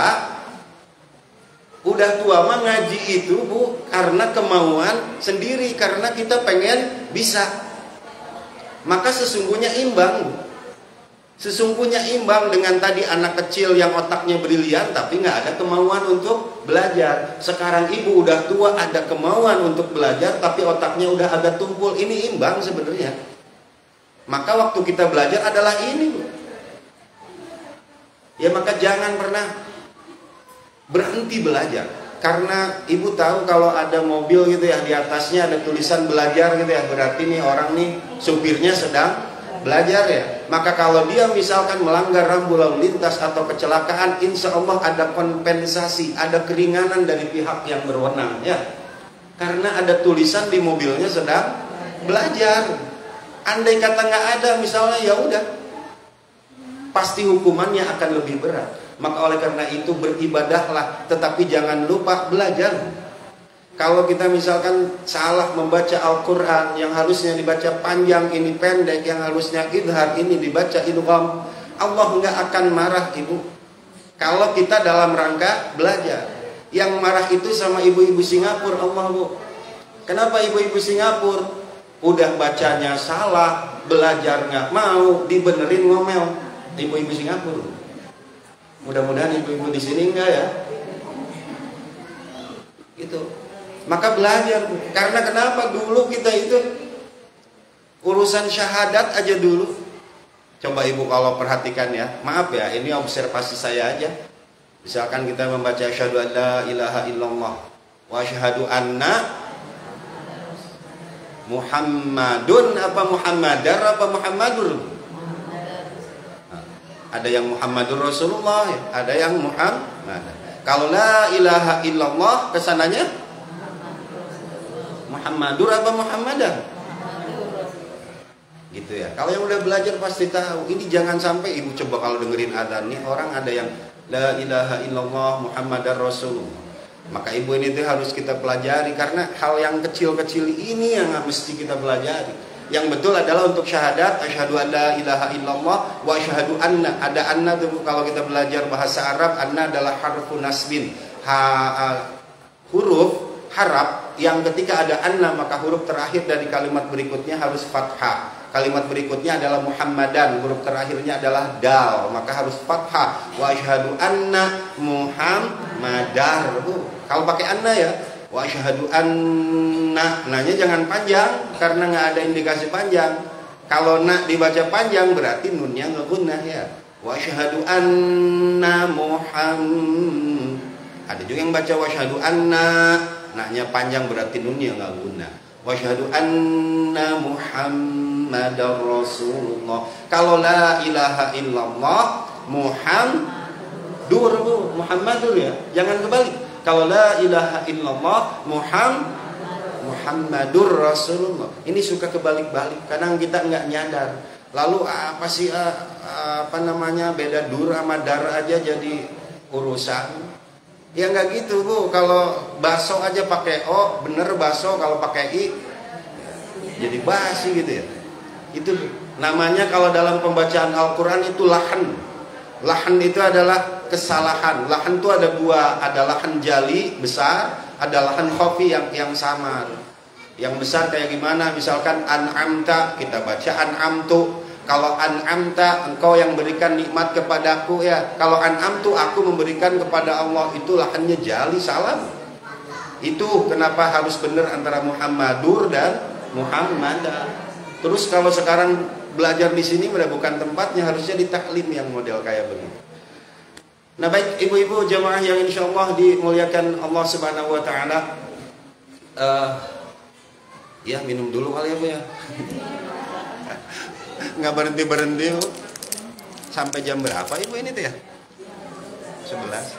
mah ngaji itu, Bu, karena kemauan sendiri, karena kita pengen bisa. Maka sesungguhnya imbang, Bu. Sesungguhnya imbang dengan tadi anak kecil yang otaknya brilian tapi nggak ada kemauan untuk belajar. Sekarang ibu udah tua, ada kemauan untuk belajar tapi otaknya udah agak tumpul. Ini imbang sebenarnya. Maka waktu kita belajar adalah ini, Bu. Ya maka jangan pernah berhenti belajar. Karena ibu tahu kalau ada mobil gitu ya, di atasnya ada tulisan belajar gitu ya, berarti nih orang nih supirnya sedang belajar ya. Maka kalau dia misalkan melanggar rambu lalu lintas atau kecelakaan, insya Allah ada kompensasi, ada keringanan dari pihak yang berwenang ya. Karena ada tulisan di mobilnya sedang belajar. Andai kata nggak ada misalnya, ya udah, pasti hukumannya akan lebih berat. Maka oleh karena itu beribadahlah, tetapi jangan lupa belajar. Kalau kita misalkan salah membaca Al-Quran, yang harusnya dibaca panjang ini pendek, yang harusnya idhar ini dibaca idgham, Allah nggak akan marah ibu. Kalau kita dalam rangka belajar. Yang marah itu sama ibu-ibu Singapura, Allah, Bu. Kenapa ibu-ibu Singapura? Udah bacanya salah, belajar nggak mau, dibenerin ngomel. Ibu-ibu Singapura. Mudah-mudahan ibu-ibu di sini enggak ya. Gitu. Maka belajar. Karena kenapa? Dulu kita itu urusan syahadat aja dulu. Coba ibu kalau perhatikan ya, maaf ya, ini observasi saya aja. Misalkan kita membaca asyhadu an la ilaha illallah wa asyhadu anna Muhammadun apa Muhammadar apa Muhammadur? Nah, ada yang Muhammadur Rasulullah, ada yang Muhammad. Kalau la ilaha illallah kesananya Muhammadur apa Muhammadar? Gitu ya. Kalau yang udah belajar pasti tahu. Ini jangan sampai ibu coba kalau dengerin adzan nih orang ada yang la ilaha illallah Muhammadar Rasulullah. Maka ibu ini tuh harus kita pelajari karena hal yang kecil-kecil ini yang mesti kita pelajari. Yang betul adalah untuk syahadat asyhadu an la ilaha illallah wa asyhadu anna. Ada anna tuh kalau kita belajar bahasa Arab, anna adalah harfu nasbin. Huruf harap yang ketika ada anna maka huruf terakhir dari kalimat berikutnya harus fathah. Kalimat berikutnya adalah Muhammadan, huruf terakhirnya adalah dal, maka harus fathah. Wa asyhadu anna Muhammadar. Kalau pakai anna ya, wa asyhadu anna, nanya jangan panjang karena nggak ada indikasi panjang. Kalau na dibaca panjang berarti nunnya ngegunnah ya. Wa asyhadu anna Muhammad. Ada juga yang baca wa asyhadu anna, nanya panjang berarti nunnya nggak gunnah. Wa asyhadu anna Muhammadar Rasulullah. Kalau la ilaha illallah Muhammadur, Muhammadur ya, jangan kebalik. Kalau la ilaha illallah Muhammadur Rasulullah. Ini suka kebalik-balik. Kadang kita nggak nyadar. Lalu apa sih beda dur sama dar aja jadi urusan. Ya nggak gitu bu. Kalau baso aja pakai o, bener baso. Kalau pakai i jadi basi gitu ya. Itu namanya kalau dalam pembacaan Al-Quran itu lahan. Lahan itu adalah kesalahan. Lahan itu ada dua, ada lahan jali besar, ada lahan khafi yang samar. Yang besar kayak gimana? Misalkan an'amta, kita baca an'amtu. Kalau an'amta, engkau yang berikan nikmat kepadaku ya. Kalau an'amtu, aku memberikan kepada Allah. Itu lahannya jali, salam. Itu kenapa harus benar antara Muhammadur dan Muhammadan. Terus kalau sekarang belajar di sini udah bukan tempatnya, harusnya di taklim yang model kayak begini. Nah baik ibu-ibu jamaah yang insya Allah dimuliakan Allah Subhanahu Wa Taala. Ya minum dulu kali ya bu ya. Nggak berhenti bu. Sampai jam berapa ibu ini tuh ya? 11.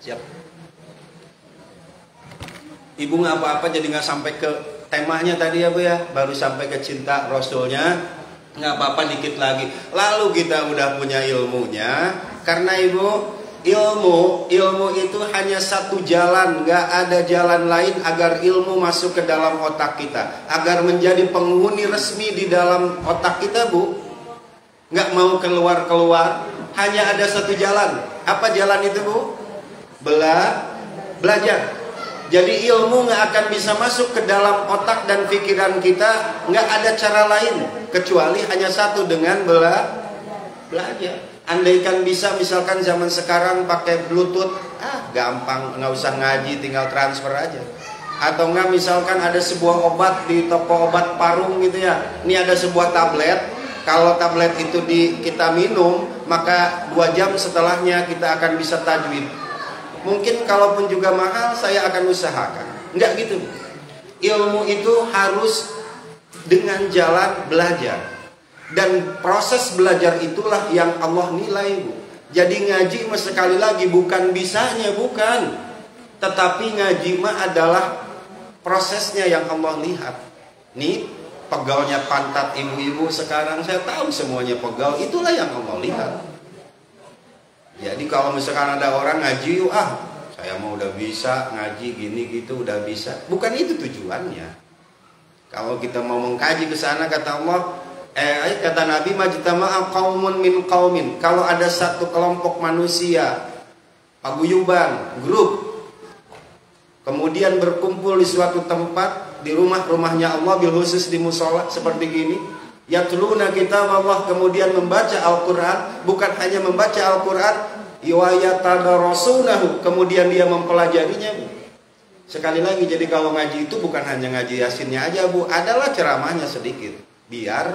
Siap. Ibu nggak apa-apa jadi nggak sampai ke temanya tadi ya bu ya, baru sampai ke cinta Rasulnya, nggak apa-apa dikit lagi. Lalu kita udah punya ilmunya, karena ibu ilmu itu hanya satu jalan, nggak ada jalan lain agar ilmu masuk ke dalam otak kita, agar menjadi penghuni resmi di dalam otak kita bu. Nggak mau keluar, hanya ada satu jalan. Apa jalan itu bu? Belajar. Jadi ilmu nggak akan bisa masuk ke dalam otak dan pikiran kita, nggak ada cara lain kecuali hanya satu, dengan belajar. Andaikan bisa misalkan zaman sekarang pakai bluetooth, gampang, nggak usah ngaji, tinggal transfer aja. Atau nggak misalkan ada sebuah obat di toko obat Parung gitu ya, ini ada sebuah tablet. Kalau tablet itu kita minum, maka 2 jam setelahnya kita akan bisa tajwid. Mungkin kalaupun juga mahal, saya akan usahakan. Enggak gitu. Ilmu itu harus dengan jalan belajar. Dan proses belajar itulah yang Allah nilai bu. Jadi ngaji sekali lagi bukan bisanya, bukan. Tetapi ngaji mah adalah prosesnya yang Allah lihat. Nih pegalnya pantat ibu-ibu sekarang, saya tahu semuanya pegal. Itulah yang Allah lihat. Jadi kalau misalkan ada orang ngaji, saya mau udah bisa ngaji gini gitu udah bisa. Bukan itu tujuannya. Kalau kita mau mengkaji ke sana, kata Allah, kata Nabi, majtama'a qaumun min qaumin. Kalau ada satu kelompok manusia, paguyuban, grup, kemudian berkumpul di suatu tempat, di rumahnya Allah, bil khusus di musola seperti gini. Yatluna kitab Allah, kemudian membaca Al-Quran. Bukan hanya membaca Al-Quran, yatadarasunahu, kemudian dia mempelajarinya. Sekali lagi, jadi kalau ngaji itu bukan hanya ngaji yasinnya aja Bu, adalah ceramahnya sedikit, biar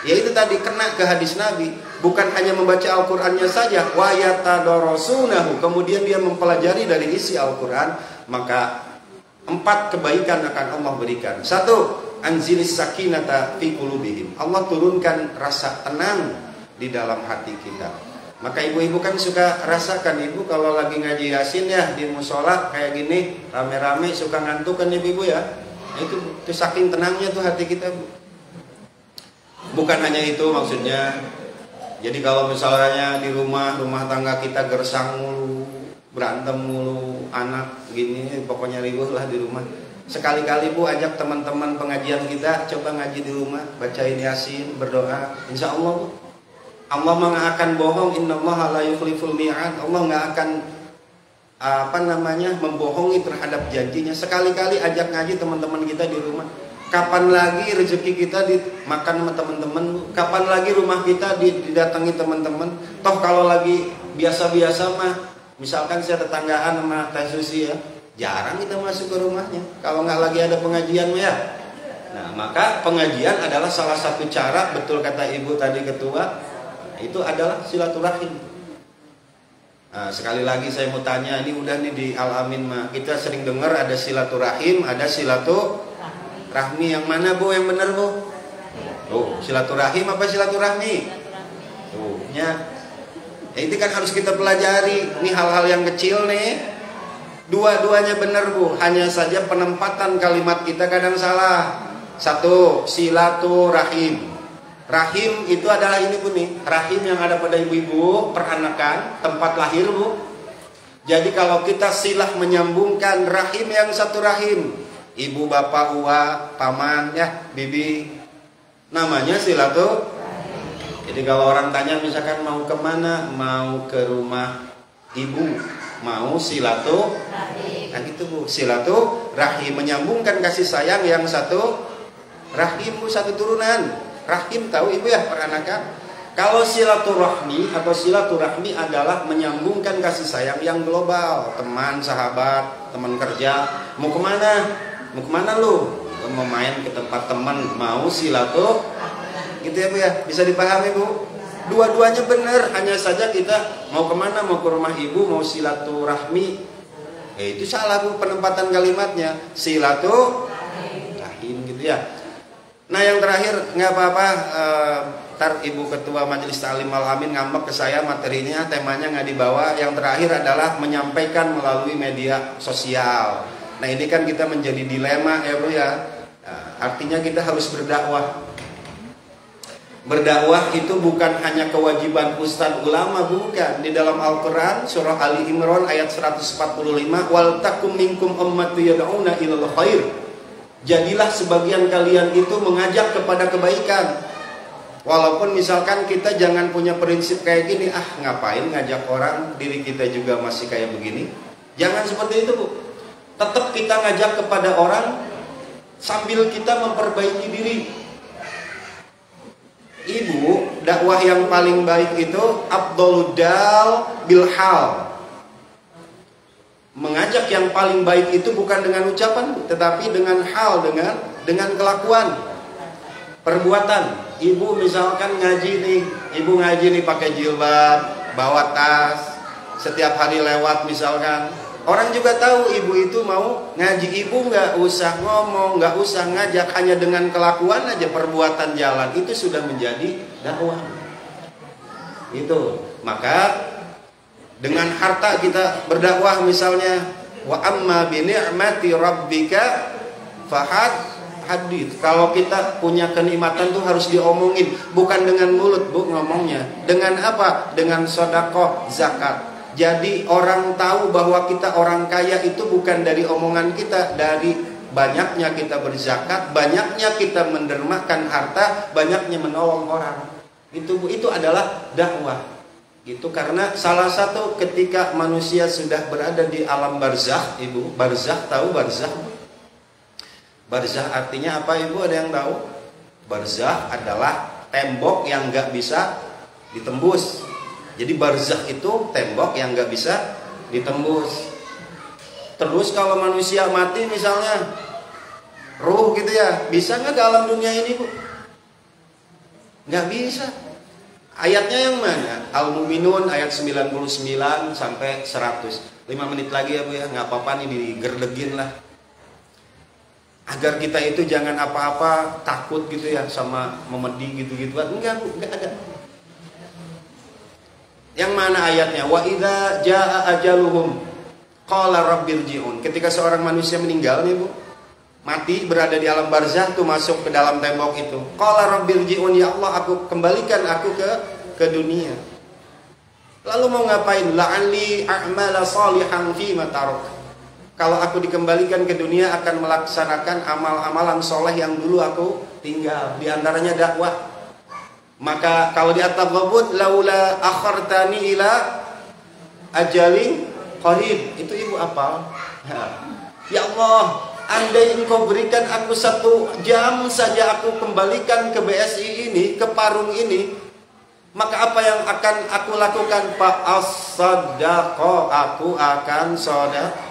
ya itu tadi kena ke hadis Nabi. Bukan hanya membaca Al-Qur'annya saja, wa yatadorosunahu, kemudian dia mempelajari dari isi Al-Qur'an, maka 4 kebaikan akan Allah berikan. 1, anzilis sakinata fi qulubihim, Allah turunkan rasa tenang di dalam hati kita. Maka ibu-ibu kan suka rasakan, ibu kalau lagi ngaji yasin ya di musola kayak gini rame-rame suka ngantuk kan ibu-ibu ya. Itu saking tenangnya tuh hati kita Bu. Bukan hanya itu maksudnya. Jadi kalau misalnya di rumah tangga kita gersang mulu, berantem mulu, anak gini pokoknya ribuh lah di rumah. Sekali-kali Bu ajak teman-teman pengajian kita coba ngaji di rumah, bacain yasin, berdoa, insya Allah Bu, Allah nggak akan bohong. Innallaha la yukhliful mi'ad. Allah nggak akan membohongi terhadap janjinya. Sekali-kali ajak ngaji teman-teman kita di rumah. Kapan lagi rezeki kita dimakan sama teman-teman? Kapan lagi rumah kita didatangi teman-teman? Toh kalau lagi biasa-biasa mah, misalkan saya tetanggaan sama Teh Susi ya, jarang kita masuk ke rumahnya. Kalau nggak lagi ada pengajian ya. Nah, maka pengajian adalah salah satu cara, betul kata Ibu tadi Ketua, itu adalah silaturahim. Nah, sekali lagi saya mau tanya, ini udah nih di Al-Amin mah kita sering dengar ada silaturahim, ada silaturahmi. Yang mana Bu yang benar Bu? Tuh, silaturahim apa silaturahmi? Tuh, ya. Ini kan harus kita pelajari. Ini hal-hal yang kecil nih. Dua-duanya benar Bu, hanya saja penempatan kalimat kita kadang salah. 1, silaturahim. Rahim itu adalah ini Bu nih, rahim yang ada pada ibu-ibu, peranakan, tempat lahir Bu. Jadi kalau kita silah menyambungkan rahim yang satu rahim, ibu, bapak, uwa, paman, ya, bibi, namanya silaturahim. Jadi kalau orang tanya misalkan mau kemana, mau ke rumah ibu, mau silaturahim, nah gitu Bu, silaturahim menyambungkan kasih sayang yang satu rahim Bu, satu turunan. Rahim tahu ibu ya, peranakan. Kalau silaturahmi atau silaturahmi adalah menyambungkan kasih sayang yang global, teman, sahabat, teman kerja. Mau kemana? Mau kemana lu? Mau main ke tempat teman, mau silaturahmi. Gitu ya Bu ya, bisa dipahami Bu? Dua-duanya benar, hanya saja kita mau kemana, mau ke rumah ibu, mau silaturahmi. Itu salah Bu penempatan kalimatnya, silaturahim gitu ya. Nah yang terakhir, nggak apa-apa, ntar Ibu Ketua Majelis Ta'lim Al-Amin ngambek ke saya materinya, temanya nggak dibawa. Yang terakhir adalah menyampaikan melalui media sosial. Nah ini kan kita menjadi dilema ya Bu ya. Artinya kita harus berdakwah. Berdakwah itu bukan hanya kewajiban ustadz ulama, bukan. Di dalam Al-Quran surah Ali Imran ayat 145, wal takum minkum ummatu yad'una ilal khair. Jadilah sebagian kalian itu mengajak kepada kebaikan. Walaupun misalkan kita jangan punya prinsip kayak gini, ngapain ngajak orang, diri kita juga masih kayak begini. Jangan seperti itu Bu. Tetap kita ngajak kepada orang sambil kita memperbaiki diri. Ibu, dakwah yang paling baik itu afdhalud dal bil hal. Mengajak yang paling baik itu bukan dengan ucapan, tetapi dengan hal, dengan kelakuan, perbuatan. Ibu misalkan ngaji nih pakai jilbab, bawa tas, setiap hari lewat misalkan. Orang juga tahu ibu itu mau ngaji. Ibu nggak usah ngomong, nggak usah ngajak, hanya dengan kelakuan aja, perbuatan jalan itu sudah menjadi dakwah. Itu maka dengan harta kita berdakwah misalnya, wa amma bi ni'mati rabbika hadits. Kalau kita punya kenikmatan tuh harus diomongin, bukan dengan mulut Bu ngomongnya. Dengan apa? Dengan sedekah, zakat. Jadi orang tahu bahwa kita orang kaya itu bukan dari omongan kita, dari banyaknya kita berzakat, banyaknya kita mendermakan harta, banyaknya menolong orang. Itu adalah dakwah. Itu karena salah satu ketika manusia sudah berada di alam barzakh, Ibu. Barzakh, tahu barzakh? Barzakh artinya apa Ibu? Ada yang tahu? Barzakh adalah tembok yang nggak bisa ditembus. Jadi barzakh itu tembok yang nggak bisa ditembus. Terus kalau manusia mati misalnya, ruh gitu ya, bisa nggak ke alam dunia ini Bu? Nggak bisa. Ayatnya yang mana? Al-Mu'minun ayat 99 sampai 100. 5 menit lagi ya Bu ya, nggak apa-apa nih, digerdegin lah. Agar kita itu jangan apa-apa takut gitu ya sama memedi gitu-gituan. Enggak Bu, enggak ada. Yang mana ayatnya? Wa idza jaa ajaluhum qala rabbirji'un. Ketika seorang manusia meninggal nih Bu, mati, berada di alam barzah tuh, masuk ke dalam tembok itu. Qala rabbirji'un, ya Allah, aku kembalikan aku ke dunia. Lalu mau ngapain? La'alli a'mala salihan fi ma tarak. Kalau aku dikembalikan ke dunia akan melaksanakan amal-amalan soleh yang dulu aku tinggal. Di antaranya dakwah. Maka kalau di at-Taghabun, laula akhartani ila ajalin qarib. Itu Ibu apa? Ya Allah, andai Engkau berikan aku 1 jam saja, aku kembalikan ke BSI ini, ke Parung ini, maka apa yang akan aku lakukan? Pak as-sadaqah, aku akan sedekah.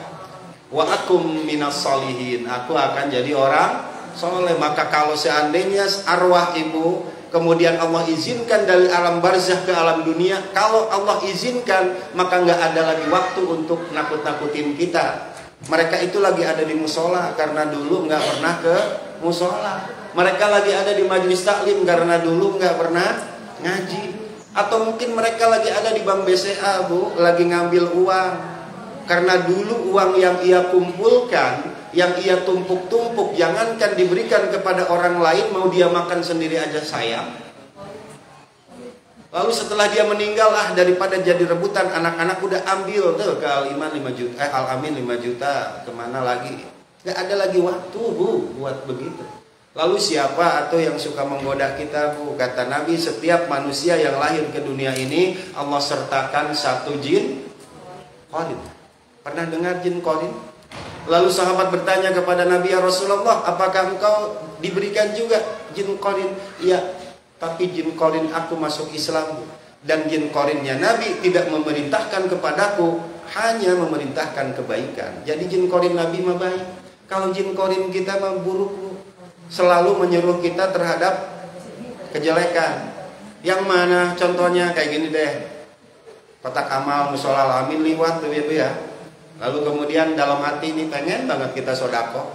Wa akum minas solihin, aku akan jadi orang soleh. Maka kalau seandainya arwah Ibu kemudian Allah izinkan dari alam barzah ke alam dunia, kalau Allah izinkan, maka nggak ada lagi waktu untuk nakut-nakutin kita. Mereka itu lagi ada di musola karena dulu nggak pernah ke musola. Mereka lagi ada di majelis taklim karena dulu nggak pernah ngaji. Atau mungkin mereka lagi ada di bank BCA Bu, lagi ngambil uang. Karena dulu uang yang ia kumpulkan, yang ia tumpuk-tumpuk, jangankan diberikan kepada orang lain, mau dia makan sendiri aja sayang. Lalu setelah dia meninggal, daripada jadi rebutan, anak-anak udah ambil tuh ke Al-Iman 5 juta, Al-Amin 5 juta, kemana lagi? Gak ada lagi waktu Bu buat begitu. Lalu siapa atau yang suka menggoda kita Bu? Kata Nabi, setiap manusia yang lahir ke dunia ini Allah sertakan 1 jin qarin. Pernah dengar jin qarin? Lalu sahabat bertanya kepada Nabi, ya Rasulullah, apakah engkau diberikan juga jin qarin? Iya, tapi jin qarin aku masuk Islam. Dan jin qarinnya Nabi tidak memerintahkan kepadaku, hanya memerintahkan kebaikan. Jadi jin qarin Nabi mah baik. Kalau jin qarin kita mah buruk, selalu menyuruh kita terhadap kejelekan. Yang mana contohnya kayak gini deh, kotak amal musola Al-Amin liwat tuh Ibu ya. Lalu kemudian dalam hati ini pengen banget kita sodako.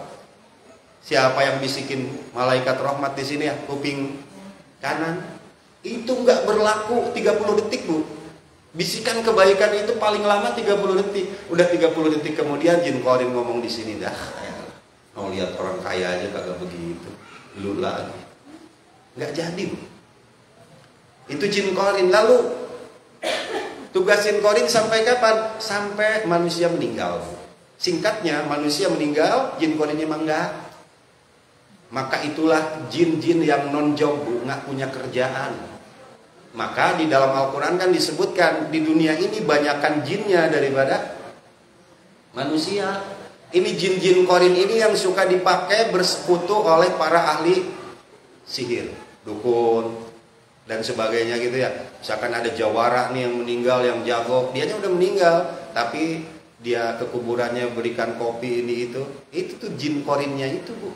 Siapa yang bisikin malaikat rahmat di sini ya? Kuping kanan. Itu nggak berlaku 30 detik Bu. Bisikan kebaikan itu paling lama 30 detik. Udah 30 detik kemudian jin qarin ngomong di sini dah. Mau lihat orang kaya aja kagak begitu. Lu lagi. Nggak jadi Bu. Itu jin qarin. Lalu tugas jin qarin sampai kapan? Sampai manusia meninggal. Singkatnya, manusia meninggal, jin qarinnya memang enggak. Maka itulah jin-jin yang non-job Bu, nggak punya kerjaan. Maka di dalam Al-Quran kan disebutkan, di dunia ini banyakkan jinnya daripada manusia. Ini jin-jin qarin ini yang suka dipakai bersekutu oleh para ahli sihir, dukun, dan sebagainya gitu ya. Misalkan ada jawara nih yang meninggal, yang jago, dianya udah meninggal, tapi dia ke kuburannya berikan kopi ini itu tuh jin qarinnya itu Bu.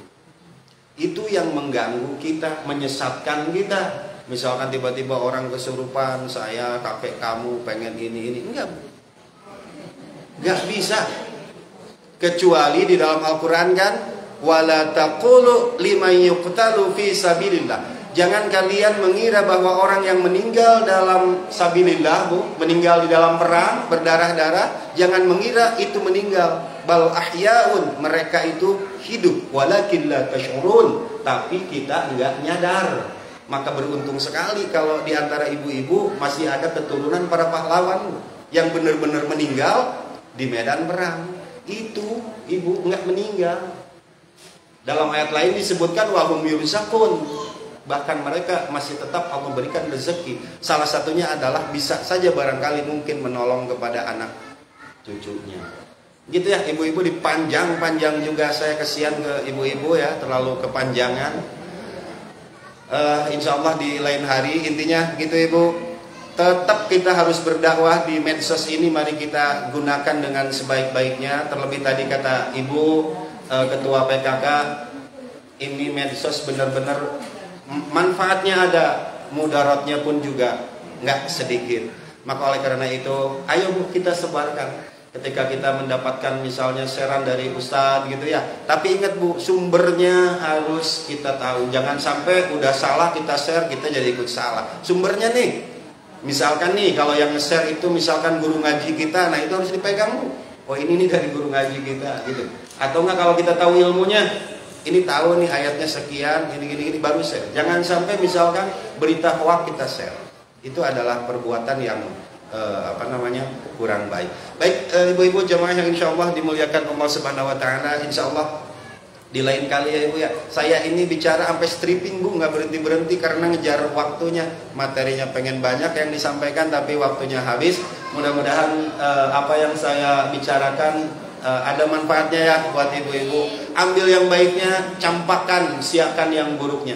Itu yang mengganggu kita, menyesatkan kita. Misalkan tiba-tiba orang kesurupan, saya kakek kamu pengen ini enggak Bu. Enggak bisa. Kecuali di dalam Al-Quran kan, wala taqulu liman yuqtalu fi sabilillah. Jangan kalian mengira bahwa orang yang meninggal dalam sabilillah Bu, meninggal di dalam perang berdarah-darah, jangan mengira itu meninggal. Bal ahyaun, mereka itu hidup, walakin la tash'urun, tapi kita enggak nyadar. Maka beruntung sekali kalau di antara ibu-ibu masih ada keturunan para pahlawan yang benar-benar meninggal di medan perang. Itu ibu enggak meninggal. Dalam ayat lain disebutkan wahum yurzaqun, bahkan mereka masih tetap Allah berikan rezeki. Salah satunya adalah bisa saja barangkali mungkin menolong kepada anak cucunya. Gitu ya ibu-ibu, dipanjang-panjang juga, saya kasihan ke ibu-ibu ya, terlalu kepanjangan. Insya Allah di lain hari, intinya gitu ibu, tetap kita harus berdakwah di medsos ini, mari kita gunakan dengan sebaik-baiknya. Terlebih tadi kata Ibu Ketua PKK, ini medsos benar-benar manfaatnya ada, mudaratnya pun juga nggak sedikit. Maka oleh karena itu, ayo Bu, kita sebarkan. Ketika kita mendapatkan misalnya sharean dari Ustadz gitu ya, tapi ingat Bu, sumbernya harus kita tahu. Jangan sampai udah salah kita share, kita jadi ikut salah. Sumbernya nih, misalkan nih kalau yang nge-share itu misalkan guru ngaji kita, nah itu harus dipegang Bu. Oh ini nih dari guru ngaji kita gitu. Atau enggak kalau kita tahu ilmunya, ini tahu nih ayatnya sekian, gini baru share. Jangan sampai misalkan berita hoax kita share. Itu adalah perbuatan yang kurang baik. Baik, ibu-ibu jamaah yang insyaallah dimuliakan Allah Subhanahu wa taala, insyaallah di lain kali ya Ibu ya. Saya ini bicara sampai stripping Bu, nggak berhenti karena ngejar waktunya. Materinya pengen banyak yang disampaikan tapi waktunya habis. Mudah-mudahan apa yang saya bicarakan ada manfaatnya ya buat ibu-ibu. Ambil yang baiknya, campakkan, siakan yang buruknya.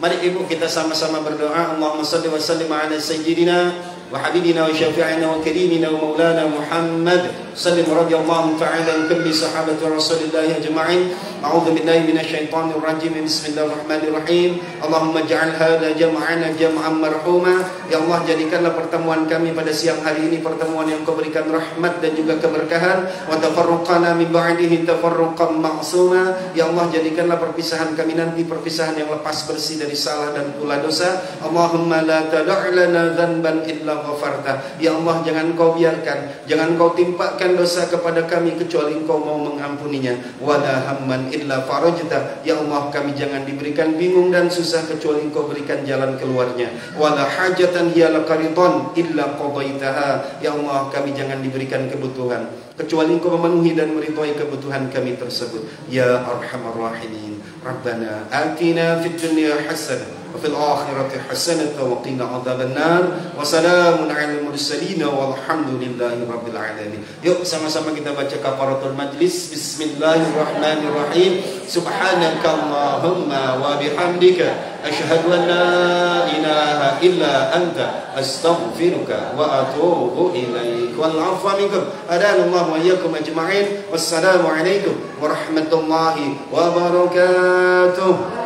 Mari Ibu kita sama-sama berdoa. Allahumma shalli wa sallim ala sayyidina وحبيبنا وشفيعنا وكريمنا ومولانا محمد سلم رضي الله تعالى عن كل صحابة رسول الله أجمعين. أعوذ بالله من الشيطان الرجيم. بسم الله الرحمن الرحيم. اللهم اجعل هذا جمعنا جمعا مرحوما. Ya Allah, jadikanlah pertemuan kami pada siang hari ini pertemuan yang Kau berikan rahmat dan juga keberkahan. Wa tafarruqana min ba'dihi tafarruqan ma'suma. Ya Allah, jadikanlah perpisahan kami nanti perpisahan yang lepas bersih dari salah dan pula dosa. Allahumma la tada' lana dzanban illa ghafarta. Ya Allah, jangan Kau biarkan, jangan Kau timpakan dosa kepada kami kecuali Engkau mau mengampuninya. Wala hamman illa farajta. Ya Allah, kami jangan diberikan bingung dan susah kecuali Engkau berikan jalan keluarnya. Wala hajatan hiya laqaridan illa qadaitaha. Ya Allah, kami jangan diberikan kebutuhan kecuali Engkau memenuhi dan meridhai kebutuhan kami tersebut. Ya Arhamar Rahimin. Rabbana atina fid dunya hasanah وفي الآخرة حسنة وقنا عذاب النار وسلام على المرسلين والحمد لله رب العالمين. Yuk sama-sama kita baca kafaratul majlis. Bismillahirrahmanirrahim. Subhanakallahumma wa bihamdika asyhadu an la ilaha illa anta astaghfiruka wa atubu ilaik. Wal 'afwa minkum. Adanallahu wa iyyakum ajma'in. Wassalamu alaikum warahmatullahi wabarakatuh.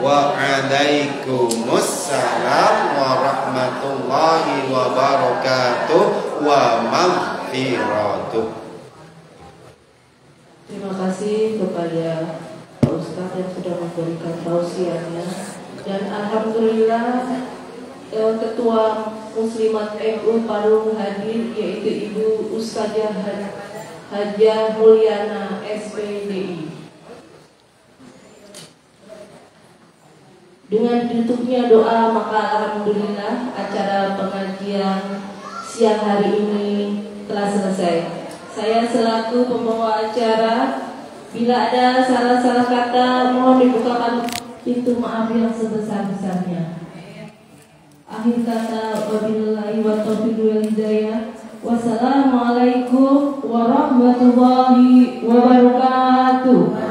Waalaikumsalam warahmatullahi wabarakatuh wa maghfiratuh. Terima kasih kepada Pak Ustadz yang sudah memberikan tausiahnya. Dan alhamdulillah Ketua Muslimat MU Parung hadir, yaitu Ibu Ustazah Hajah Mulyana SPDI. Dengan ditutupnya doa, maka alhamdulillah acara pengajian siang hari ini telah selesai. Saya selaku pembawa acara, bila ada salah-salah kata mohon dibukakan pintu maaf yang sebesar-besarnya. Akhir kata, wabillahi wa taufiq wal hidayah. Wassalamualaikum warahmatullahi wabarakatuh.